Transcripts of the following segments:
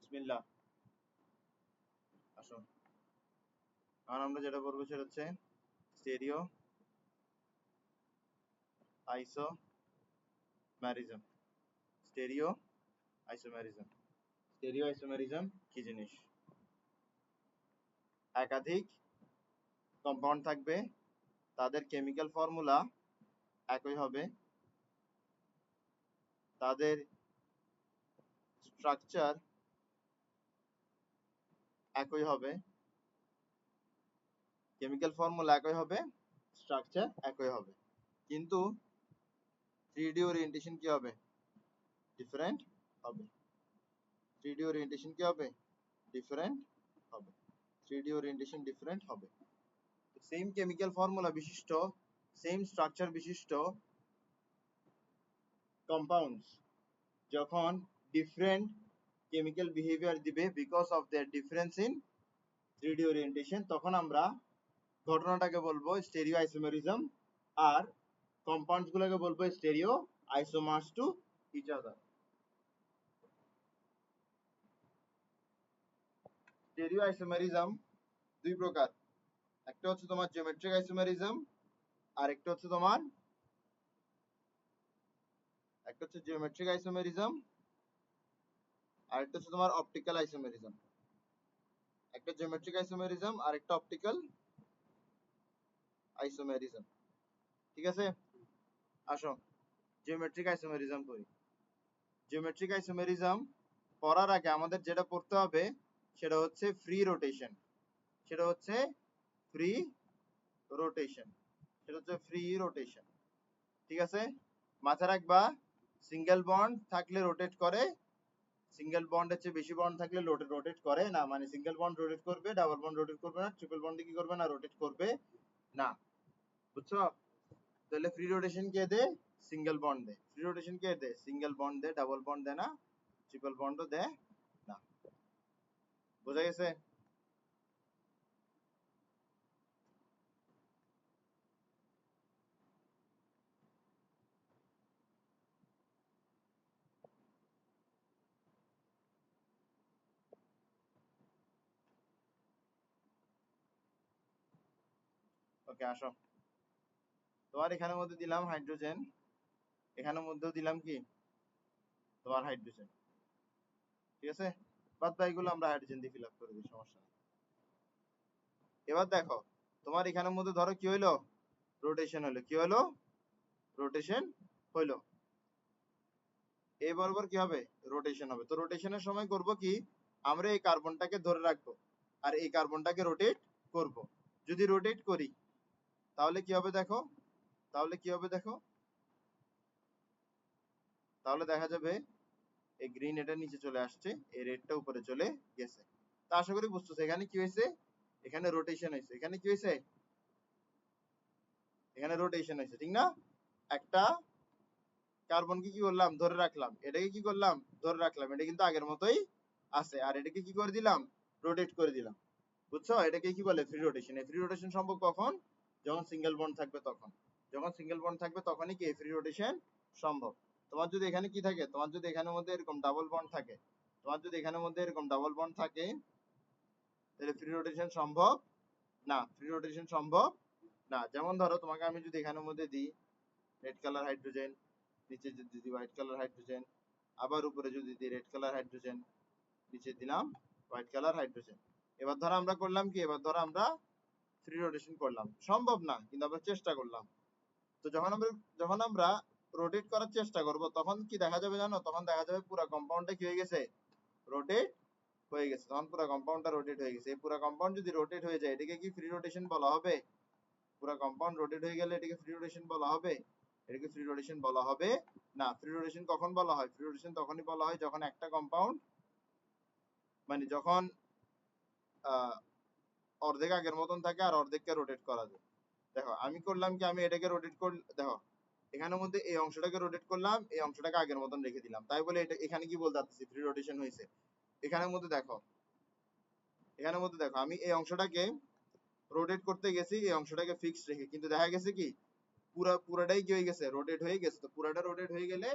বিসমিল্লাহ। আসুন, আর আমরা যেটা করবো সেটা হচ্ছে স্টেরিও আইসোম্যারিজম। স্টেরিও আইসোম্যারিজম। স্টেরিও আইসোম্যারিজম কি জিনিস? একাধিক কম্পাউন্ড থাকবে, তাদের কেমিক্যাল ফর্মুলা একই হবে, তাদের স্ট্রাকচার একই হবে, কেমিক্যাল ফর্মুলা একই হবে, স্ট্রাকচার একই হবে, কিন্তু 3D ওরিয়েন্টেশন কি হবে? ডিফারেন্ট হবে। 3D ওরিয়েন্টেশন কি হবে? ডিফারেন্ট হবে। 3D ওরিয়েন্টেশন ডিফারেন্ট হবে। সেম কেমিক্যাল ফর্মুলা বিশিষ্ট, সেম স্ট্রাকচার বিশিষ্ট কম্পাউন্ডস যখন ডিফারেন্ট কেমিক্যাল বিহেভিয়ার দিবে because of their difference in 3D orientation, তখন আমরা ঘটনাটাকে বলবো স্টেরিও আইসোমেরিজম, আর কম্পাউন্ডস গুলোকে বলবো stereo isomers to each other. Stereo isomerism দুই প্রকার, একটা হচ্ছে তোমার জিওমেট্রিক আইসোমেরিজম, আর একটা হচ্ছে তোমার জিওমেট্রিক আইসোমেরিজম, আর একটা হচ্ছে তোমার অপটিক্যাল আইসোমেরিজম। একটা জিওমেট্রিক আইসোমেরিজম আর একটা অপটিক্যাল আইসোমেরিজম। ঠিক আছে, আসো জিওমেট্রিক আইসোমেরিজম করি। জিওমেট্রিক আইসোমেরিজম পড়ার আগে আমাদের যেটা পড়তে হবে সেটা হচ্ছে ফ্রি রোটেশন। সেটা হচ্ছে ফ্রি রোটেশন। সেটা হচ্ছে ফ্রি রোটেশন। ঠিক আছে, মাথায় রাখবা সিঙ্গেল বন্ড থাকলে রোটেট করে, সিঙ্গেল বন্ডের চেয়ে বেশি বন্ড থাকলে রোটেট করে না। মানে সিঙ্গেল বন্ড রোটেট করবে, ডাবল বন্ড রোটেট করবে না, ট্রিপল বন্ডে কি করবে না? রোটেট করবে না। বুঝছো? তাহলে ফ্রি রোটেশন কে দে? সিঙ্গেল বন্ড দে। ফ্রি রোটেশন কে দে? সিঙ্গেল বন্ড দে, ডাবল বন্ড দে না, ট্রিপল বন্ডও দে না। বোঝা গেছে? ওকে, আসো। তোমার এখানের মধ্যে দিলাম হাইড্রোজেন, এখানের মধ্যেও দিলাম কি? তোমার হাইড্রোজেন। ঠিক আছে, বাদ বাকিগুলো আমরা হাইড্রোজেন দিয়ে ফিল আপ করে দিই, সমস্যা নেই। এবার দেখো, তোমার এখানের মধ্যে ধরো কি হইলো? রোটেশন হলো। কি হলো? রোটেশন হইলো। এই বরাবর কি হবে? রোটেশন হবে। তো রোটেশনের সময় করব কি? আমরা এই কার্বনটাকে ধরে রাখবো আর এই কার্বনটাকে রোটেট করব। যদি রোটেট করি তাহলে কি হবে দেখো, তাহলে কি হবে দেখো, তাহলে দেখা যাবে এই গ্রিন এটা নিচে চলে আসছে, এই রেডটা উপরে চলে গেছে। তা আশা করি বুঝতেছো এখানে কি হয়েছে? এখানে রোটেশন হয়েছে। এখানে কি হয়েছে? এখানে রোটেশন হয়েছে, ঠিক না? একটা কার্বনকে কি করলাম? ধরে রাখলাম। এটাকে কি করলাম? ধরে রাখলাম। এটা কিন্তু আগের মতোই আছে, আর এটাকে কি করে দিলাম? রোটেট করে দিলাম। বুঝছো? এটাকে কি বলে? Free rotation. এই ফ্রি রোটেশন সম্ভব কখন? যখন সিঙ্গেল বন্ড থাকবে তখন। যখন সিঙ্গেল বন্ড থাকবে তখনই কি ফ্রি রোটেশন সম্ভব। তোমার যদি এখানে কি থাকে? তোমার যদি এখানের মধ্যে এরকম ডাবল বন্ড থাকে, তোমার যদি এখানের মধ্যে এরকম ডাবল বন্ড থাকে, তাহলে ফ্রি রোটেশন সম্ভব না। ফ্রি রোটেশন সম্ভব না। যেমন ধরো তোমাকে আমি যদি এখানের মধ্যে দিই রেড কালার হাইড্রোজেন, নিচে যদি দিই হোয়াইট কালার হাইড্রোজেন, আবার উপরে যদি দিই রেড কালার হাইড্রোজেন, নিচে দিলাম হোয়াইট কালার হাইড্রোজেন। এবার ধরো আমরা করলাম কি? এবার ধরো আমরা ফ্রি রোটেশন করলাম। সম্ভব না, কিন্তু আমরা চেষ্টা করলাম। তো যখন আমরা রোটেট করার চেষ্টা করব তখন কি দেখা যাবে জানো? তখন দেখা যাবে পুরো কম্পাউন্ডটা কি হয়ে গেছে? রোটেট হয়ে গেছে। তখন পুরো কম্পাউন্ডটা রোটেট হয়ে গেছে। এই পুরো কম্পাউন্ড যদি রোটেট হয়ে যায় এটাকে কি ফ্রি রোটেশন বলা হবে? পুরো কম্পাউন্ড রোটেট হয়ে গেলে এটাকে ফ্রি রোটেশন বলা হবে? এটাকে ফ্রি রোটেশন বলা হবে না। ফ্রি রোটেশন কখন বলা হয়? ফ্রি রোটেশন তখনই বলা হয় যখন একটা কম্পাউন্ড, মানে যখন অর্ধেক আগের মতন থাকে আর অর্ধেককে রোটেট করা যায়। দেখো আমি করলাম কি? আমি এটাকে রোটেট করলাম। দেখো এখানের মধ্যে এই অংশটাকে রোটেট করলাম, এই অংশটাকে আগের মতন রেখে দিলাম, তাই বলে এটা এখানে কি বলতে চাচ্ছি? ফ্রি রোটেশন হয়েছে। এখানের মধ্যে দেখো, এখানের মধ্যে দেখো আমি এই অংশটাকে রোটেট করতে গেছি এই অংশটাকে ফিক্স রেখে, কিন্তু দেখা গেছে কি পুরাটাই কি হয়ে গেছে? রোটেট হয়ে গেছে। তো পুরাটা রোটেট হয়ে গেলে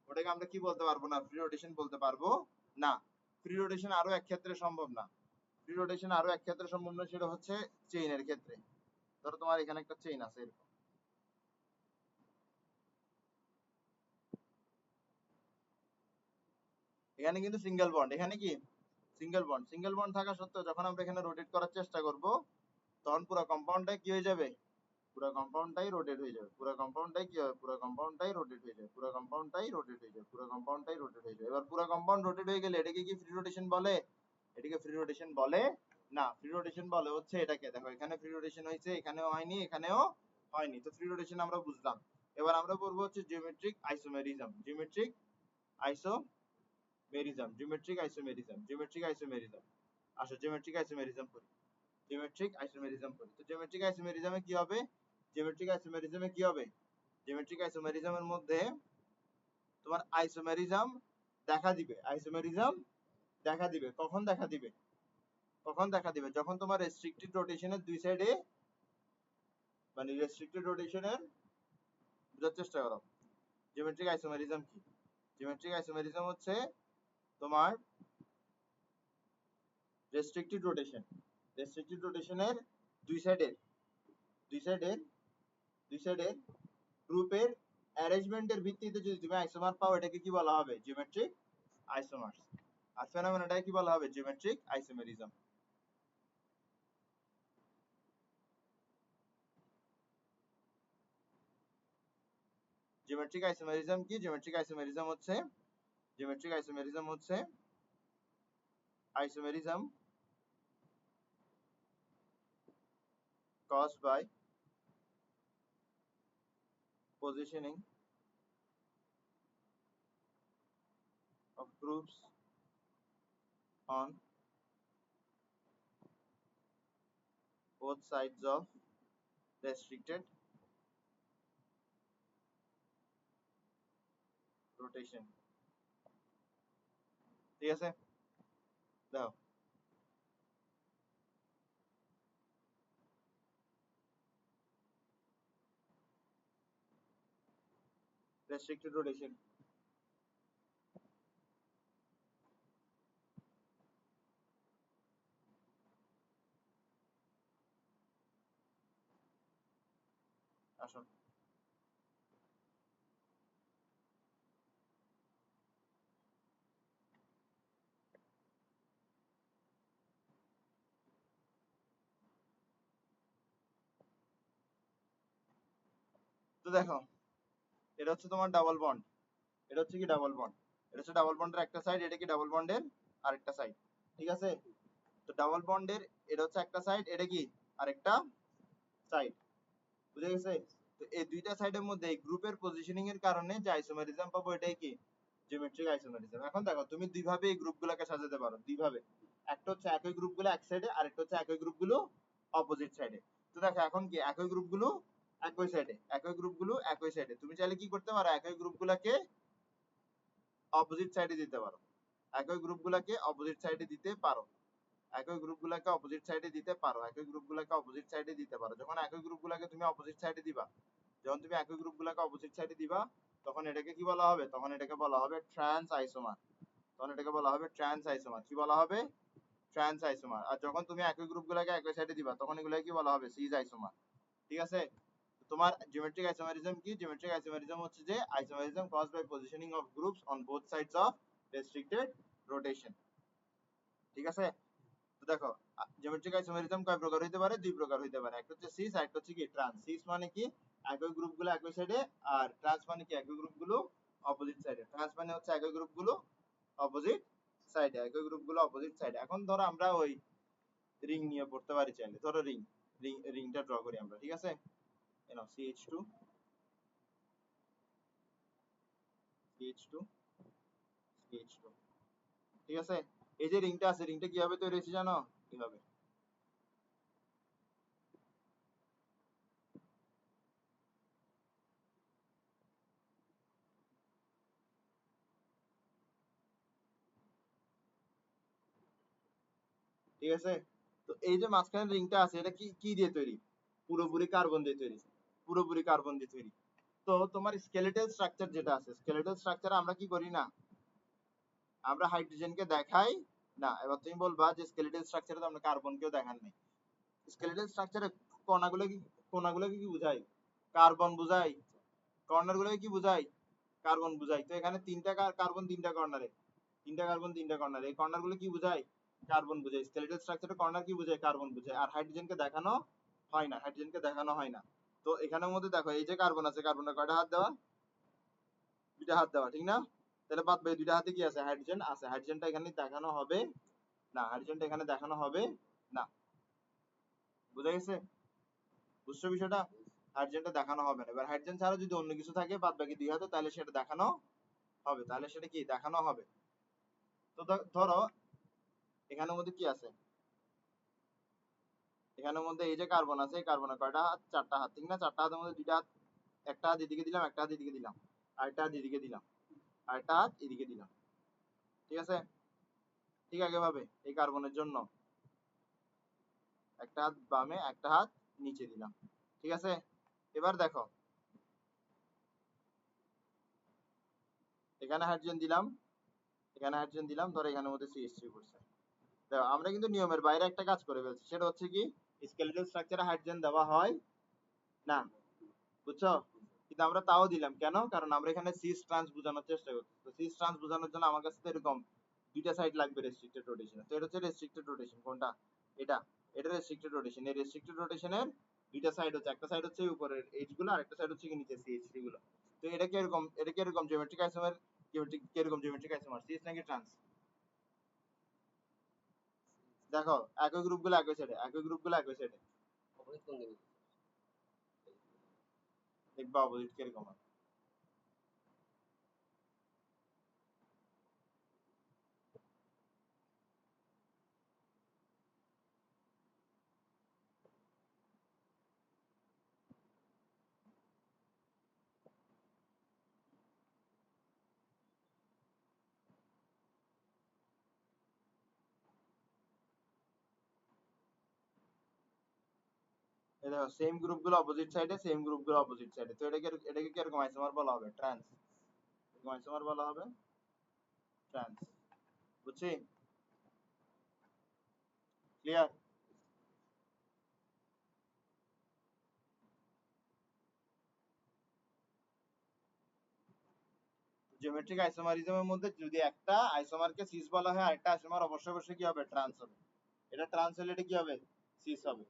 ওটাকে আমরা কি বলতে পারবো না? ফ্রি রোটেশন বলতে পারবো না। ফ্রি রোটেশন আরো এক ক্ষেত্রে সম্ভব না। ফ্রি রোটেশন আরো এক ক্ষেত্রে সম্ভব না, সেটা হচ্ছে চেইনের ক্ষেত্রে। ধরো তোমার এখানে একটা চেইন আছে এরকম, এখানে কিন্তু সিঙ্গেল বন্ড, এখানে কি সিঙ্গেল বন্ড, সিঙ্গেল বন্ড থাকা সত্ত্বেও যখন আমরা এখানে রোটেট করার চেষ্টা করব, তখন পুরো কম্পাউন্ডটাই কি হয়ে যাবে, পুরো কম্পাউন্ডটাই রোটেট হয়ে যাবে, পুরো কম্পাউন্ডটাই কি হবে, পুরো কম্পাউন্ডটাই রোটেট হয়ে যাবে, পুরো কম্পাউন্ডটাই রোটেট হয়ে যাবে, পুরো কম্পাউন্ডটাই রোটেট হয়ে যাবে। এবার পুরো কম্পাউন্ড রোটেট হয়ে গেলে এটাকে কি ফ্রি রোটেশন বলে? এটাকে ফ্রি রোটেশন বলে না। ফ্রি রোটেশন বলে হচ্ছে এটাকে, দেখো এখানে ফ্রি রোটেশন হয়েছে, এখানেও হয়নি, এখানেও হয়নি, তো ফ্রি রোটেশন আমরা বুঝলাম। এবার আমরা পড়বো হচ্ছে geometric isomerism, geometric isomerism, geometric isomerism, geometric isomerism. আসো জিওমেট্রিক আইসোমেরিজম করি, জিওমেট্রিক আইসোমেরিজম করি। তো জিওমেট্রিক আইসোমেরিজমে কি হবে, জিওমেট্রিক আইসোমেরিজমে কি হবে, জিওমেট্রিক আইসোমেরিজমের মধ্যে তোমার আইসোমেরিজম দেখা দিবে, আইসোমেরিজম দেখা দিবে। কখন দেখা দিবে, কখন দেখা দিবে, যখন তোমার রেস্ট্রিক্টেড রোটেশনের দুই সাইডে, মানে রেস্ট্রিক্টেড রোটেশনের, বোঝার চেষ্টা করো জিওমেট্রিক আইসোমেরিজম কি। জিওমেট্রিক আইসোমেরিজম হচ্ছে তোমার রেস্ট্রিক্টেড রোটেশন, রেস্ট্রিক্টেড রোটেশনের দুই সাইডের, দুই সাইডের, দুই সাইডের গ্রুপের অ্যারেঞ্জমেন্টের ভিত্তিতে যদি তুমি আইসোমার পাও, এটাকে কি বলা হবে, জিওমেট্রিক আইসোমার্স। আর ফেনোমেননটাকে কি বলা হবে, জিওমেট্রিক আইসোমেরিজম। জিওমেট্রিক আইসোমেরিজম কি, জিওমেট্রিক আইসোমেরিজম হচ্ছে, জিওমেট্রিক আইসোমেরিজম হচ্ছে isomerism caused by positioning of groups on both sides of restricted rotation। ঠিক আছে, দেখো restricted rotation, আসো তো দেখো, এটা হচ্ছে তোমার ডাবল বন্ড, এটা হচ্ছে কি ডাবল বন্ড, এটা হচ্ছে ডাবল বন্ডের একটা সাইড, এটা কি ডাবল বন্ডের আরেকটা সাইড। ঠিক আছে, তো ডাবল বন্ডের এটা হচ্ছে একটা সাইড, এটা কি আরেকটা সাইড, বুঝে গেছে। তো এই দুইটা সাইডের মধ্যে এই গ্রুপের পজিশনিং এর কারণে যে আইসোমেরিজম পাবো, এটাই কি জিওমেট্রিক আইসোমেরিজম। এখন দেখো তুমি দুইভাবে এই গ্রুপগুলোকে সাজাতে পারো, দুইভাবে, একটা হচ্ছে একই গ্রুপগুলো এক সাইডে, আরেকটা হচ্ছে একই গ্রুপগুলো অপোজিট সাইডে। তো দেখো এখন কি একই গ্রুপগুলো একই সাইডে, একই গ্রুপগুলো একই সাইডে, তুমি চাইলে কি করতে পারো, একই গ্রুপগুলোকে অপোজিট সাইডে দিতে পারো, একই গ্রুপগুলোকে অপোজিট সাইডে দিতে পারো, একই গ্রুপগুলোকে অপোজিট সাইডে দিতে পারো, একই গ্রুপগুলোকে অপোজিট সাইডে দিতে পারো। যখন একই গ্রুপগুলোকে তুমি অপোজিট সাইডে দিবা, যখন তুমি একই গ্রুপগুলোকে অপোজিট সাইডে দিবা, তখন এটাকে কি বলা হবে, তখন এটাকে বলা হবে ট্রান্স আইসোমার, তখন এটাকে বলা হবে ট্রান্স আইসোমার। কি বলা হবে, ট্রান্স আইসোমার। আর যখন তুমি একই গ্রুপগুলোকে একই সাইডে দিবা, তখন এগুলোকে কি বলা হবে, সিজ আইসোমার। ঠিক আছে, তোমার জিওমেট্রিক আইসোমেরিজম কি, জিওমেট্রিক আইসোমেরিজম হচ্ছে যে isomerism caused by positioning of groups on both sides of restricted rotation. ঠিক আছে, তো দেখো জিওমেট্রিক আইসোমেরিজম কয় প্রকার হইতে পারে, দুই প্রকার হইতে পারে, একটা হচ্ছে সিস আর একটা হচ্ছে কি ট্রান্স। সিস মানে কি একই গ্রুপগুলো একই সাইডে, আর ট্রান্স মানে কি একই গ্রুপগুলো অপোজিট সাইডে। ট্রান্স মানে হচ্ছে একই গ্রুপগুলো অপোজিট সাইডে, একই গ্রুপগুলো অপোজিট সাইডে। এখন ধরো আমরা ওই রিং নিয়ে পড়তে পারি চাইলে, ধরো রিংটা ড্র করি আমরা। ঠিক আছে, নাও CH2 CH2 CH2। ঠিক আছে, এই যে রিংটা আছে, রিংটা কিভাবে তৈরি হয়েছে জানো, কিভাবে, ঠিক আছে। তো এই যে মাঝখানে রিংটা আছে, এটা কি কি দিয়ে তৈরি, পুরোপুরি কার্বন দিয়ে তৈরি, পুরোপুরি কার্বন দিয়ে তৈরি। তো তোমার স্কেলেটাল স্ট্রাকচার যেটা আছে, স্কেলেটাল স্ট্রাকচারে আমরা কি করি না, আমরা হাইড্রোজেনকে দেখাই না। এবার তুমি বলবা যে স্কেলেটাল স্ট্রাকচারে তো আমরা কার্বনকেও দেখান নাই। স্কেলেটাল স্ট্রাকচারে কোনাগুলোকে কি বুঝায়? কার্বন বুঝায়। কর্নারগুলোকে কি বুঝায়? কার্বন বুঝায়। তো এখানে তিনটা কার্বন, তিনটা কর্নারে, তিনটা কার্বন তিনটা কর্নারে, এই কর্নারগুলো কি বুঝায়? কার্বন বুঝায়। স্কেলেটাল স্ট্রাকচারে কর্নার কি বুঝায়? কার্বন বুঝায়। আর হাইড্রোজেনকে দেখানো হয় না, হাইড্রোজেনকে দেখানো হয় না। তো এখানের মধ্যে দেখো এই যে কার্বন আছে, কার্বনের কয়টা হাত দেওয়া? দুইটা হাত দেওয়া, ঠিক না? তাহলে বাদ বাকি দুইটা হাতে কি আছে? হাইড্রোজেন আছে। হাইড্রোজেনটা এখানে দেখানো হবে না, হাইড্রোজেনটা এখানে দেখানো হবে না। বুঝা গেছে? বুঝছো বিষয়টা? হাইড্রোজেনটা দেখানো হবে না। এবার হাইড্রোজেন ছাড়া যদি অন্য কিছু থাকে বাদ বাকি দুই হাতে, তাহলে সেটা দেখানো হবে, তাহলে সেটা কি দেখানো হবে। তো ধরো এখানের মধ্যে কি আছে? এখানের মধ্যে এই যে কার্বন আছে, এই কার্বনের কয়টা হাত? চারটা হাত, ঠিক না? চারটা হাতের মধ্যে দুইটা হাত, একটা হাত এদিকে দিলাম, একটা হাত এদিকে দিলাম, আরেকটা হাত এদিকে দিলাম, আরেকটা হাত এদিকে দিলাম, ঠিক আছে? ঠিক আগে ভাবে এই কার্বনের জন্য একটা হাত বামে, একটা হাত নিচে দিলাম, ঠিক আছে? এবার দেখো এখানে হাইড্রোজেন দিলাম, এখানে হাইড্রোজেন দিলাম, ধরো এখানের মধ্যে CH3 পড়ছে। দেখো আমরা কিন্তু নিয়মের বাইরে একটা কাজ করে ফেলছি, সেটা হচ্ছে কি স্কেলেটাল স্ট্রাকচারে হাইড্রোজেন দেওয়া হয় না, বুঝছো? কিন্তু আমরা তাও দিলাম কেন? কারণ আমরা এখানে সিস ট্রান্স বোঝানোর চেষ্টা করছি। তো সিস ট্রান্স বোঝানোর জন্য আমার কাছে তো এরকম দুইটা সাইড লাগবে রেস্ট্রিক্টেড রোটেশন। তো এটা হচ্ছে রেস্ট্রিক্টেড রোটেশন। কোনটা? এটা। এটা রেস্ট্রিক্টেড রোটেশন। এই রেস্ট্রিক্টেড রোটেশনের দুইটা সাইড হচ্ছে, একটা সাইড হচ্ছে উপরের এইচ গুলো, আর একটা সাইড হচ্ছে কি নিচে CH3 গুলো। তো এটা কি এরকম, এটা কি এরকম জিওমেট্রিক আইসোমার, কিরকম জিওমেট্রিক আইসোমার, সিস নাকি ট্রান্স? দেখো একই গ্রুপগুলো একই সাইডে, একই গ্রুপগুলো একই সাইডে, দেখবা অপোজিট কিরকম হয়। এই দেখো সেম গ্রুপগুলো অপোজিট সাইডে, সেম গ্রুপগুলো অপোজিট সাইডে। তো এটাকে কিরকম আইসোমার বলা হবে? ট্রান্স। এরকম আইসোমার বলা হবে ট্রান্স। বুঝছি? ক্লিয়ার? জিওমেট্রিক আইসোমারিজমের মধ্যে যদি একটা আইসোমারকে সিস বলা হয়, আরেকটা আইসোমার অবশ্যই অবশ্যই কি হবে? ট্রান্স হবে। এটা ট্রান্স হলে এটা কি হবে? সিস হবে।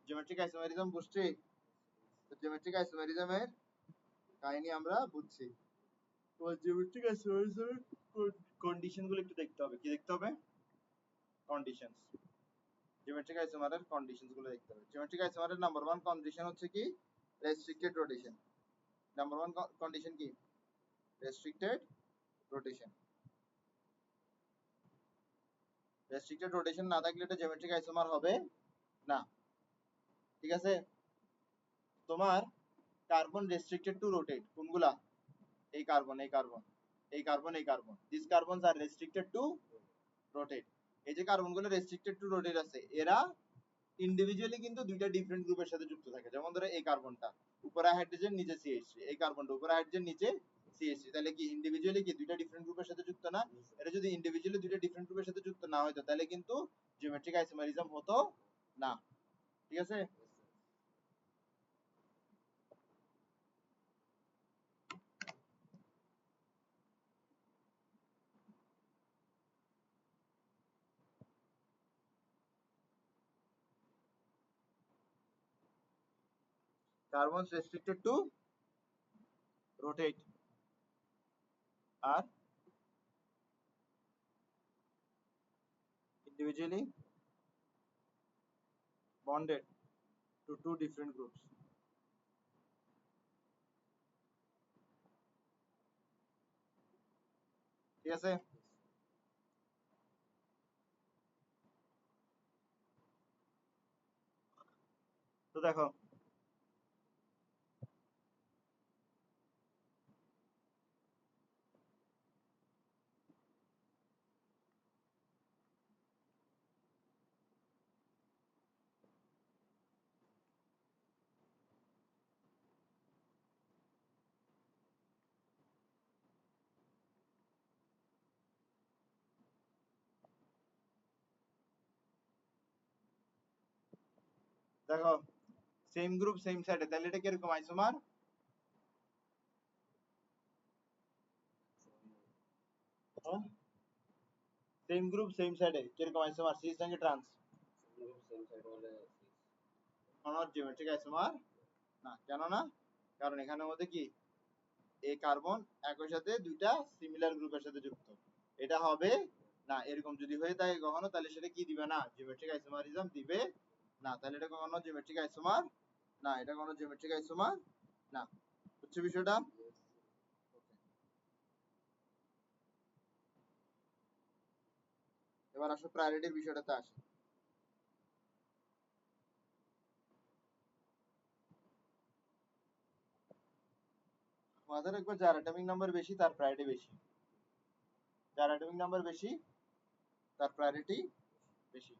জিওমেট্রিক আইসোমারিজম বুঝছি? তো জিওমেট্রিক আইসোমারিজমের কাহিনী আমরা বুঝছি। তো জিওমেট্রিক আইসোমারিজমের কন্ডিশন গুলো একটু দেখতে হবে। কি দেখতে হবে? কন্ডিশনস। জিওমেট্রিক আইসোমারের কন্ডিশনস গুলো দেখতে হবে। জিওমেট্রিক আইসোমারের নাম্বার 1 কন্ডিশন হচ্ছে কি? Restricted rotation. নাম্বার 1 কন্ডিশন কি? Restricted rotation. রেস্ট্রিক্টেড রোটেশন না থাকলে এটা জিওমেট্রিক আইসোমার হবে না, ঠিক আছে? তোমার কার্বন রেস্ট্রিক্টেড টু রোটেট কোনগুলা? এই কার্বন, এই কার্বন, এই কার্বন, এই carbon, this carbons R restricted to rotate. এই যে কার্বনগুলো রেস্ট্রিক্টেড টু রোটেট আছে, এরা ইন্ডিভিজুয়ালি কিন্তু দুইটা ডিফারেন্ট গ্রুপের সাথে যুক্ত থাকে। যেমন ধরো এই কার্বনটা উপরে হাইড্রোজেন, নিচে CH3, এই কার্বনটা উপরে হাইড্রোজেন, নিচে CH3, তাহলে কি ইন্ডিভিজুয়ালি কি দুইটা ডিফারেন্ট গ্রুপের সাথে যুক্ত না? এটা যদি ইন্ডিভিজুয়ালি দুইটা ডিফারেন্ট গ্রুপের সাথে যুক্ত না হতো, তাহলে কিন্তু জিওমেট্রিক আইসোমারিজম হতো না, ঠিক আছে? কার্বনস রেস্ট্রিক্টেড টু রোটেট আর individually bonded to two different groups. ঠিক আছে? তো দেখো দেখো সেম গ্রুপ সেম সাইডে, তাহলে এটা কিরকম আইসোমার? সেম গ্রুপ সেম সাইডে কিরকম আইসোমার? সিস সঙ্গে ট্রান্স জিওমেট্রিক আইসোমার না। কেন না? কারণ এখানের মধ্যে কি এই কার্বন একই সাথে দুইটা সিমিলার গ্রুপের সাথে যুক্ত, এটা হবে না। এরকম যদি হয়ে থাকে কখনো, তাহলে সেটা কি দিবে না? জিওমেট্রিক আইসোমারিজম দিবে না। তাহলে এটা কখনো জিওমেট্রিক আইসোমার না, এটা কোনো জিওমেট্রিক আইসোমার না। বুঝছো বিষয়টা? এবার আসো প্রায়োরিটির বিষয়টাতে আসি। মাথায় রাখবো যার অ্যাটমিক নাম্বার বেশি তার প্রায়োরিটি বেশি, যার অ্যাটমিক নাম্বার বেশি তার প্রায়োরিটি বেশি।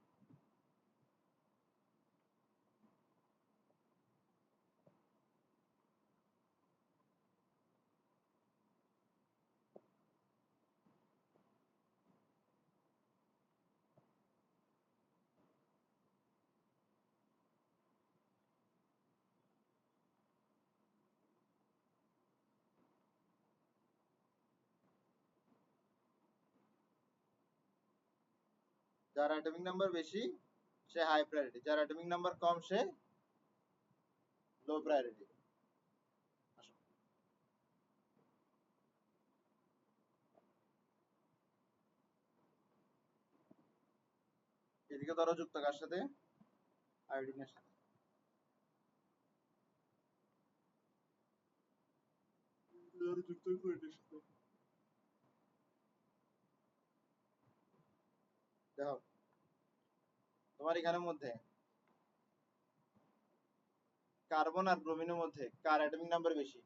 যার অ্যাটমিক নাম্বার বেশি সে হাই প্রায়োরিটি, যার অ্যাটমিক নাম্বার কম সে লো প্রায়োরিটি। এদিকে ধরো যুক্ত কার সাথে? আয়োডিনের সাথে। যুক্ত ফ্লুরিনের সাথে। দেখো তোমার এখানের মধ্যে কার্বন আর ব্রোমিনের মধ্যে কার অ্যাটমিক নাম্বার বেশি?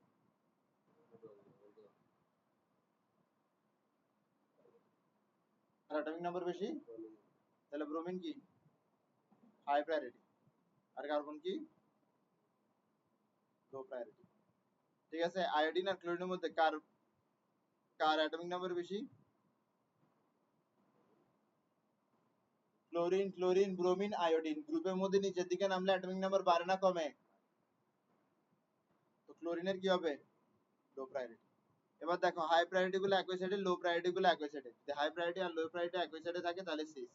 কার অ্যাটমিক নাম্বার বেশি? তাহলে ব্রোমিন কি হাই প্রায়োরিটি, আর কার্বন কি লো প্রায়োরিটি। ঠিক আছে, আয়োডিন আর ক্লোরিনের মধ্যে কার কার অ্যাটমিক নাম্বার বেশি? ক্লোরিন, ক্লোরিন, ব্রোমিন, আয়োডিন গ্রুপের মধ্যে নিচের দিকে নামলে অ্যাটমিক নাম্বার বাড়ে না কমে? তো ক্লোরিনের কি হবে? লো প্রায়োরিটি। এবার দেখো হাই প্রায়োরিটি গুলো একই সাইডে, লো প্রায়োরিটি গুলো একই সাইডে। যদি হাই প্রায়োরিটি আর লো প্রায়োরিটি একই সাইডে থাকে তাহলে সিস।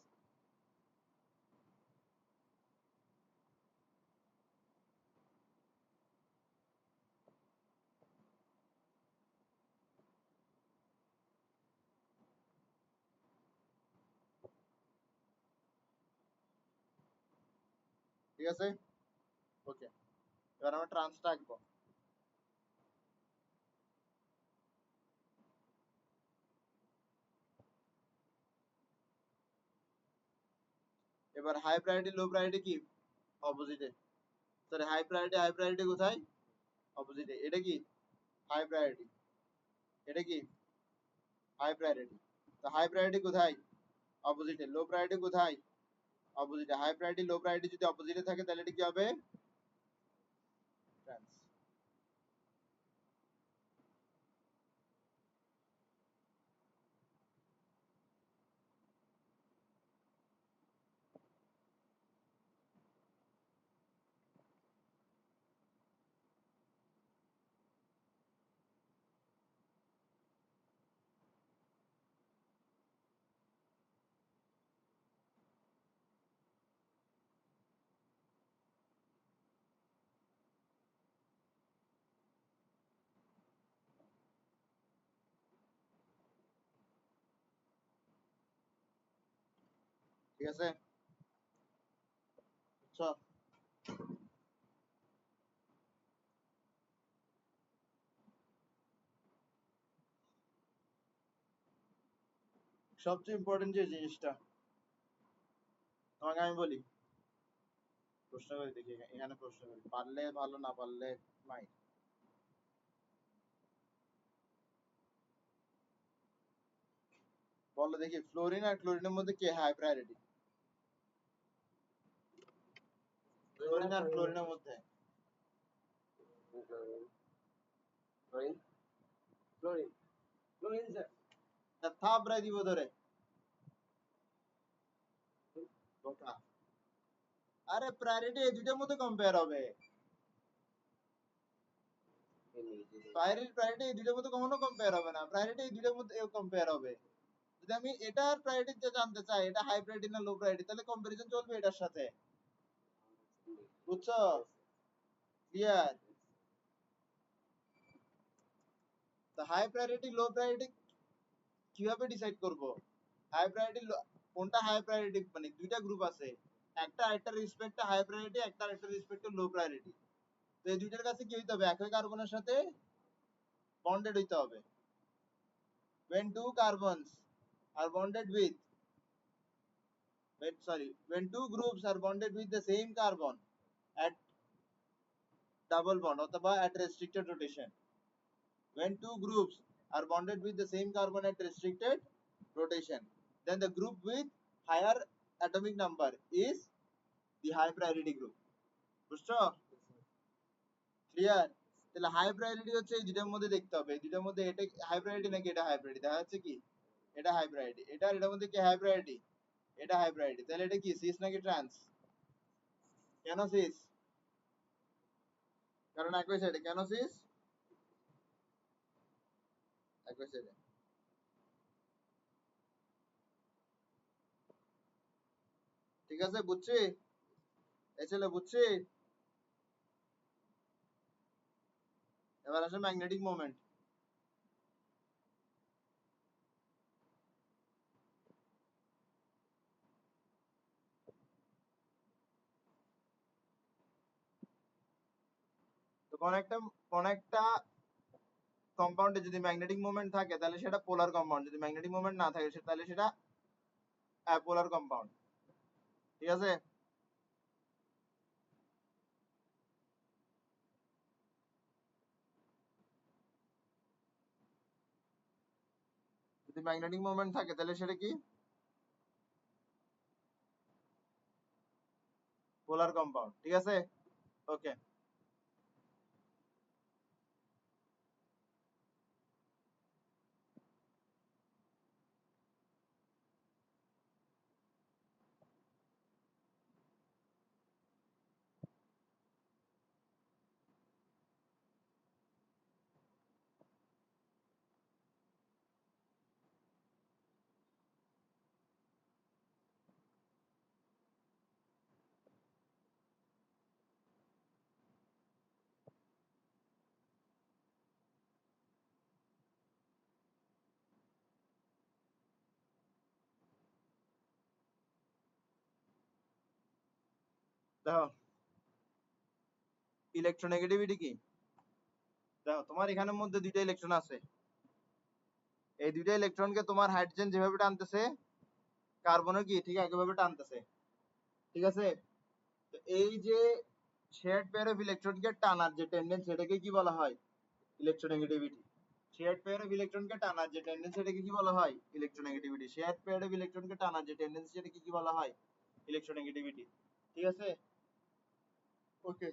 ঠিক আছে, ওকে। এবার আমরা ট্রান্সটা আঁকবো। এবার হাই প্রায়োরিটি লো প্রায়োরিটি কি অপোজিটে, সরি হাই প্রায়োরিটি কোথায়? অপোজিটে। এটা কি হাই প্রায়োরিটি, এটা কি হাই প্রায়োরিটি। তো হাই প্রায়োরিটি কোথায়? অপোজিটে। লো প্রায়োরিটি কোথায়? অপোজিটে। হাই প্রায়োরিটি লো প্রায়োরিটি যদি অপোজিটে থাকে তাহলে এটা কি হবে? ট্রান্স। ঠিক আছে, আচ্ছা। সবচেয়ে ইম্পর্টেন্ট যে জিনিসটা তোমাকে আমি বলি, প্রশ্ন করে দেখি, এখানে প্রশ্ন করি, পারলে ভালো না পারলে নাই। বলো দেখি ফ্লোরিন আর ক্লোরিনের মধ্যে কে হাই প্রায়োরিটি? ফ্লোরিন আর ক্লোরিনের মধ্যে থাবড়াই দিব ধরে বোকা। আরে প্রায়োরিটি এই দুইটার মধ্যে কম্পেয়ার হবে। প্রায়োরিটি এই দুইটার মধ্যে কখনো কম্পেয়ার হবে না, প্রায়োরিটি এই দুইটার মধ্যে কম্পেয়ার হবে। যদি আমি এটার প্রায়োরিটি জানতে চাই এটা হাই প্রায়োরিটি না লো প্রায়োরিটি, তাহলে কম্পারিজন চলবে এটার সাথে। বুঝছো? ক্লিয়ার? তো হাই প্রায়োরিটি লো প্রায়োরিটি কিভাবে ডিসাইড করব? হাই প্রায়োরিটি কোনটা হাই প্রায়োরিটি, মানে দুইটা গ্রুপ আছে, একটা আরেকটার রেসপেক্টে হাই প্রায়োরিটি, একটা আরেকটার রেসপেক্টে লো প্রায়োরিটি। তো এই দুইটার কাছে কি হইতে হবে? একই কার্বনের সাথে বন্ডেড হইতে হবে। when two carbons are bonded with when two groups are bonded with the same carbon at double bond অথবা at restricted rotation, when two groups are bonded with the same carbon at restricted rotation, then the group with higher atomic number is the high priority group. বুঝছো? Clear? তাহলে high priority হচ্ছে এই দুটার মধ্যে দেখতে হবে, এই দুটার মধ্যে এটা হাই প্রায়োরিটি নাকি এটা হাই প্রায়োরিটি। দেখা যাচ্ছে কি এটা হাই প্রায়োরিটি, এটার মধ্যে কি হাই প্রায়োরিটি, এটা হাই প্রায়োরিটি। তাহলে এটা কি সিস নাকি ট্রান্স? কেন সিস? কারণ একই সাইডে। কেন সিস? একই সাইডে। ঠিক আছে, বুঝছি? এই ছেলে বুঝছি? এবার আসে ম্যাগনেটিক মোমেন্ট। তো কোন একটা কম্পাউন্ডে যদি ম্যাগনেটিক মোমেন্ট থাকে তাহলে সেটা পোলার কম্পাউন্ড, যদি ম্যাগনেটিক মোমেন্ট না থাকে তাহলে সেটা অ্যাপোলার কম্পাউন্ড। ঠিক আছে? যদি ম্যাগনেটিক মোমেন্ট থাকে তাহলে সেটা কি পোলার কম্পাউন্ড। ঠিক আছে? ওকে। দেখো ইলেকট্রোনেগেটিভিটি কি, দেখো তোমার এখানের মধ্যে দুইটা ইলেকট্রন আছে, এই দুইটা ইলেকট্রনকে তোমার হাইড্রোজেন যেভাবে টানতেছে কার্বনও কি ঠিক একইভাবে টানতেছে। ঠিক আছে? তো এই যে শেয়ার্ড পেয়ার অফ ইলেকট্রনকে টানার যে টেন্ডেন্সি এটাকে কি বলা হয়? ইলেকট্রোনেগেটিভিটি। শেয়ার্ড পেয়ার অফ ইলেকট্রনকে টানার যে টেন্ডেন্সি এটাকে কি বলা হয়? ইলেকট্রোনেগেটিভিটি। শেয়ার্ড পেয়ার অফ ইলেকট্রনকে টানার যে টেন্ডেন্সি এটাকে কি বলা হয়? ইলেকট্রোনেগেটিভিটি। ঠিক আছে? ওকে।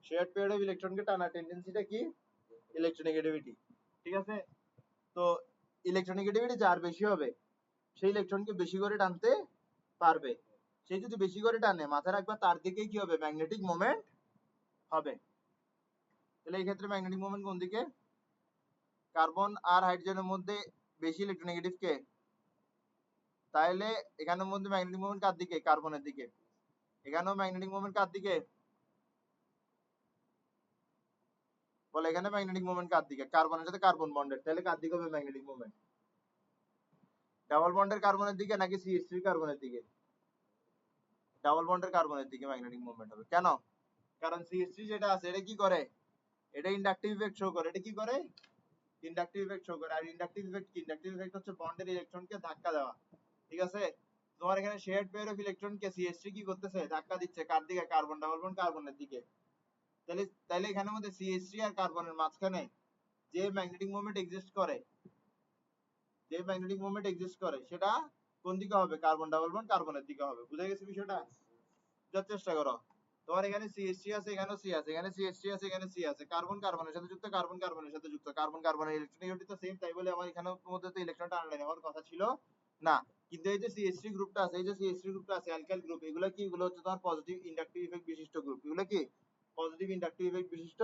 শেয়ার্ড পেয়ার অফ ইলেকট্রনকে টানার টেন্ডেন্সিটা কি? ইলেকট্রোনেগেটিভিটি। ঠিক আছে? তো ইলেকট্রোনেগেটিভিটি যার বেশি হবে সেই ইলেকট্রনকে বেশি করে টানতে পারবে। সে যদি বেশি করে টানে মাথায় রাখবা তার দিকে কি হবে? ম্যাগনেটিক মোমেন্ট হবে। তাহলে এই ক্ষেত্রে ম্যাগনেটিক মোমেন্ট কোন দিকে? কার্বন আর হাইড্রোজেনের মধ্যে বেশি ইলেকট্রোনেগেটিভ কে? তাহলে এখানের মধ্যে ম্যাগনেটিক মোমেন্ট কার দিকে? কার্বনের দিকে। এখানেও ম্যাগনেটিক মোমেন্ট কার দিকে? বলে এখানে ম্যাগনেটিক মোমেন্ট কার দিকে? কার্বনের সাথে কার্বন বন্ডের। তাহলে কার দিকে হবে ম্যাগনেটিক মোমেন্ট? ডাবল বন্ডের কার্বনের দিকে নাকি CH3 কার্বনের দিকে? ডাবল বন্ডের কার্বনের দিকে ম্যাগনেটিক মুভমেন্ট হবে। কেন? কারণ CH3 যেটা আছে এটা কি করে? এটা ইন্ডাকটিভ ইফেক্ট শো করে। এটা কি করে? ইন্ডাকটিভ ইফেক্ট শো করে। আর ইন্ডাকটিভ ইফেক্ট কি? ইন্ডাকটিভ ইফেক্ট হচ্ছে বন্ডের ইলেকট্রনকে ধাক্কা দেওয়া। ঠিক আছে? তোমার এখানে শেয়ার্ড পেয়ার অফ ইলেকট্রনকে CH3 কি করতেছে? ধাক্কা দিচ্ছে কার দিকে? কার্বন ডাবল বন্ড কার্বনের দিকে। তাহলে এখানের মধ্যে CH3 আর কার্বনের মাঝখানে যে ম্যাগনেটিক মুভমেন্ট এক্সিস্ট করে, সেটা কোন দিকে হবে? কার্বন ডাবল বন্ড কার্বনের দিকে হবে। বুঝা গেছে বিষয়টা? বোঝার চেষ্টা করো। তোমার এখানে CH3 আছে, এখানেও C আছে, এখানে CH3 আছে, এখানে C আছে। কার্বন কার্বনের সাথে যুক্ত, কার্বন কার্বনের সাথে যুক্ত। কার্বন কার্বনের ইলেকট্রনিক তো সেম, তাই বলে আমার এখানের মধ্যে তো ইলেকট্রনটা আনলাইন হওয়ার কথা ছিল না, কিন্তু এই যে CH3 গ্রুপটা আছে, এই যে CH3 গ্রুপটা আছে অ্যালকাইল গ্রুপ, এগুলো কি, এগুলো হচ্ছে তোমার পজিটিভ ইন্ডাকটিভ ইফেক্ট বিশিষ্ট গ্রুপ। এগুলো কি পজিটিভ ইন্ডাকটিভ ইফেক্ট বিশিষ্ট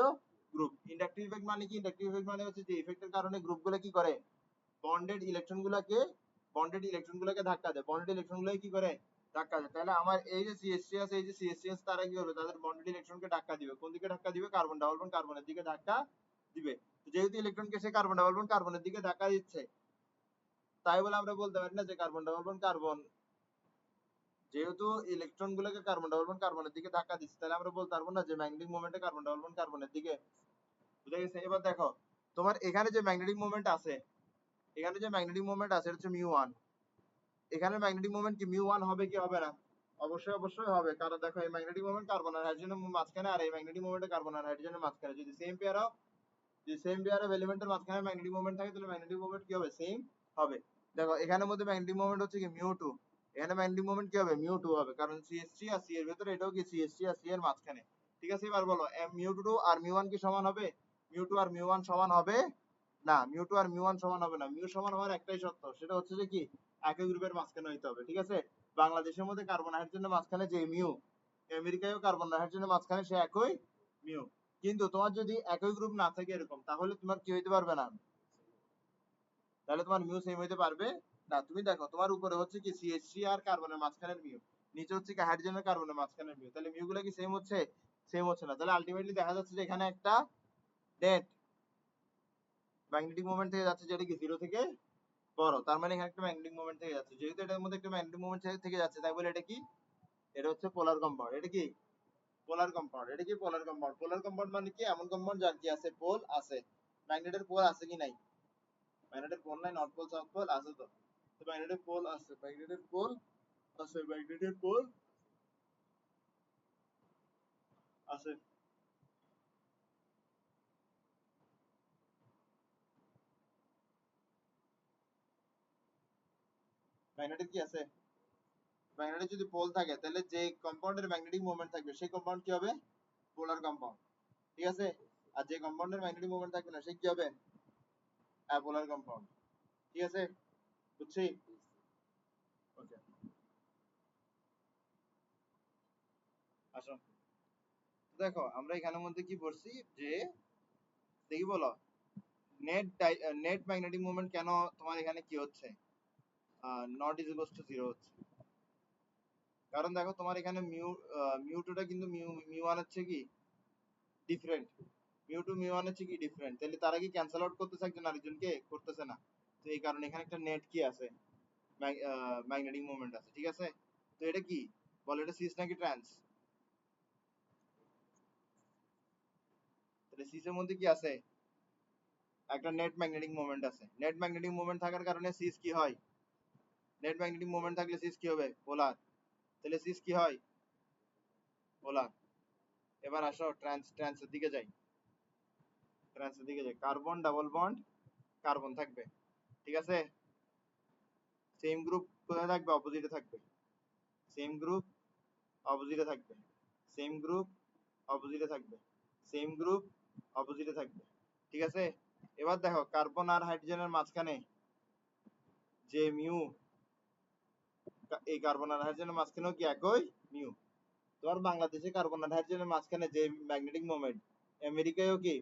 গ্রুপ। ইন্ডাকটিভ ইফেক্ট মানে কি? ইন্ডাকটিভ ইফেক্ট মানে হচ্ছে যে ইফেক্টের কারণে গ্রুপগুলো কি করে, বন্ডেড ইলেকট্রনগুলোকে ধাক্কা দেয়, বন্ডেড ইলেকট্রনগুলোকে কি করে, ধাক্কা দেয়। তাহলে আমার এই যে CH3 আছে, এই যে CH3 আছে, তারা কি করবে, তাদের বন্ডেড ইলেকট্রনকে ধাক্কা দিবে। কোন দিকে ধাক্কা দিবে? কার্বন ডাবল বন্ড কার্বনের দিকে ধাক্কা দিবে। যেহেতু ইলেকট্রনকে সে কার্বন ডাবল বন্ড কার্বনের দিকে ধাক্কা দিচ্ছে, তাই বলে আমরা বলতে পারি না যে কার্বন ডাবল বন্ড কার্বন, যেহেতু ইলেকট্রন গুলোকে কার্বন ডাবল বন্ড কার্বনের দিকে ধাক্কা দিচ্ছে, তাহলে আমরা বলতে পারবো না যে ম্যাগনেটিক মোমেন্টে কার্বন ডাবল বন্ড কার্বনের দিকে। বুঝা গেছে? এবার দেখো তোমার এখানে যে ম্যাগনেটিক মোমেন্ট আছে, এখানে যে ম্যাগনেটিক মোমেন্ট আছে, এটা হচ্ছে μ1। এখানে ম্যাগনেটিক মোমেন্ট কি μ1 হবে কি হবে না? অবশ্যই অবশ্যই হবে, কারণ দেখো এই ম্যাগনেটিক মোমেন্ট কার্বন আর হাইড্রোজেনের মাঝখানে, আর এই ম্যাগনেটিক মোমেন্টে কার্বন আর হাইড্রোজেনের মাঝখানে যদি সেম পেয়ার অফ এলিমেন্টের মাঝখানে ম্যাগনেটিক মোমেন্ট থাকে, তাহলে ম্যাগনেটিক মোমেন্ট কি হবে? সেম হবে। দেখো এখানের মধ্যে ম্যাগনেটিক মোমেন্ট হচ্ছে কি μ2, এখানে ম্যাগনেটিক মোমেন্ট কি হবে? μ2 হবে, কারণ CH3 আর C এর ভেতরে, এটাও কি CH3 আর C এর মাঝখানে। ঠিক আছে, এবার বলো μ2 আর μ1 কি সমান হবে? μ2 আর μ1 সমান হবে না, μ2 আর μ1 সমান হবে না। μ সমান হওয়ার একটাই শর্ত, সেটা হচ্ছে যে কি, একই গ্রুপের মাঝখানে হইতে হবে। ঠিক আছে, বাংলাদেশের মধ্যে কার্বন হাইড্রোজেনের মাঝখানে যে মিউ, আমেরিকায়ও কার্বন হাইড্রোজেনের মাঝখানে সে একই মিউ। কিন্তু তোমার যদি একই গ্রুপ না থাকে এরকম, তাহলে তোমার কি হইতে পারবে না, তাহলে তোমার মিউ সেম হইতে পারবে না। তুমি দেখো তোমার উপরে হচ্ছে কি CH3 আর কার্বনের মাঝখানের মিউ, নিচে হচ্ছে কি হাইড্রোজেনের কার্বনের মাঝখানের মিউ, তাহলে মিউ গুলো কি সেম হচ্ছে? সেম হচ্ছে না। তাহলে আলটিমেটলি দেখা যাচ্ছে যে এখানে একটা নেট ম্যাগনেটিক মোমেন্ট থেকে যাচ্ছে, যেটা কি 0 থেকে বড়। তার মানে এখানে একটা ম্যাগনেটিক মোমেন্ট থেকে যাচ্ছে, যেহেতু এটার মধ্যে একটা ম্যাগনেটিক মোমেন্ট থেকে যাচ্ছে, তাই বলে এটা কি, এটা হচ্ছে পোলার কম্পাউন্ড। এটা কি পোলার কম্পাউন্ড। এটা কি পোলার কম্পাউন্ড। পোলার কম্পাউন্ড মানে কি? এমন কম্পাউন্ড যার কি আছে, পোল আছে। ম্যাগনেটের পোল আছে কি নাই? ম্যাগনেটের পোল নাই, নর্থ পোল সাউথ পোল আছে তো। তো ম্যাগনেটের পোল আছে, ম্যাগনেটের পোল আছে, ম্যাগনেটের পোল আছে। ম্যাগনেটের কি আছে? ম্যাগনেটের যদি পোল থাকে, তাহলে যে কম্পাউন্ডের ম্যাগনেটিক মোমেন্ট থাকবে সেই কম্পাউন্ড কি হবে? পোলার কম্পাউন্ড। ঠিক আছে, আর যে কম্পাউন্ডের ম্যাগনেটিক মোমেন্ট থাকবে না, সে কি হবে? অ্যাপোলার কম্পাউন্ড। ঠিক আছে, বুঝছি? ওকে, আসো দেখো আমরা এখানের মধ্যে কি পড়ছি, যে দেখি বলো, নেট নেট ম্যাগনেটিক মোমেন্ট কেন তোমার এখানে কি হচ্ছে, নট ইজ ইকুয়াল টু 0 হচ্ছে। কারণ দেখো তোমার এখানে মিউ2টা কিন্তু মিউ1 হচ্ছে কি ডিফারেন্ট, মিউ2 মিউ1 হচ্ছে কি ডিফারেন্ট, তাহলে তারা কি ক্যান্সেল আউট করতেছে একজন আরেকজনকে? করতেছে না। তো এই কারণে এখানে একটা নেট কি আছে, ম্যাগনেটিক মোমেন্ট আছে। ঠিক আছে, তো এটা কি বলে, এটা সিস নাকি ট্রান্স? তাহলে সিসের মধ্যে কি আছে? একটা নেট ম্যাগনেটিক মোমেন্ট আছে। নেট ম্যাগনেটিক মোমেন্ট থাকার কারণে সিস কি হয়? নেট ম্যাগনেটিক মোমেন্ট থাকলে সিস কি হবে? পোলার। তাহলে সিস কি হয়? পোলার। এবার আসো ট্রান্সের দিকে যাই, ট্রান্সের দিকে যাই। কার্বন ডাবল বন্ড কার্বন থাকবে। ঠিক আছে, সেম গ্রুপ কোথায় থাকবে? অপোজিটে থাকবে। সেম গ্রুপ অপোজিটে থাকবে। সেম গ্রুপ অপোজিটে থাকবে। সেম গ্রুপ অপোজিটে থাকবে। ঠিক আছে, এবার দেখো কার্বন আর হাইড্রোজেনের মাঝখানে যে মিউ, এই কার্বন আর হাইড্রোজেনের মাঝখানেও কি একই মিউ। তোমার বাংলাদেশে কার্বন আর হাইড্রোজেনের মাঝখানে যে ম্যাগনেটিক মোমেন্ট, আমেরিকায়ও কি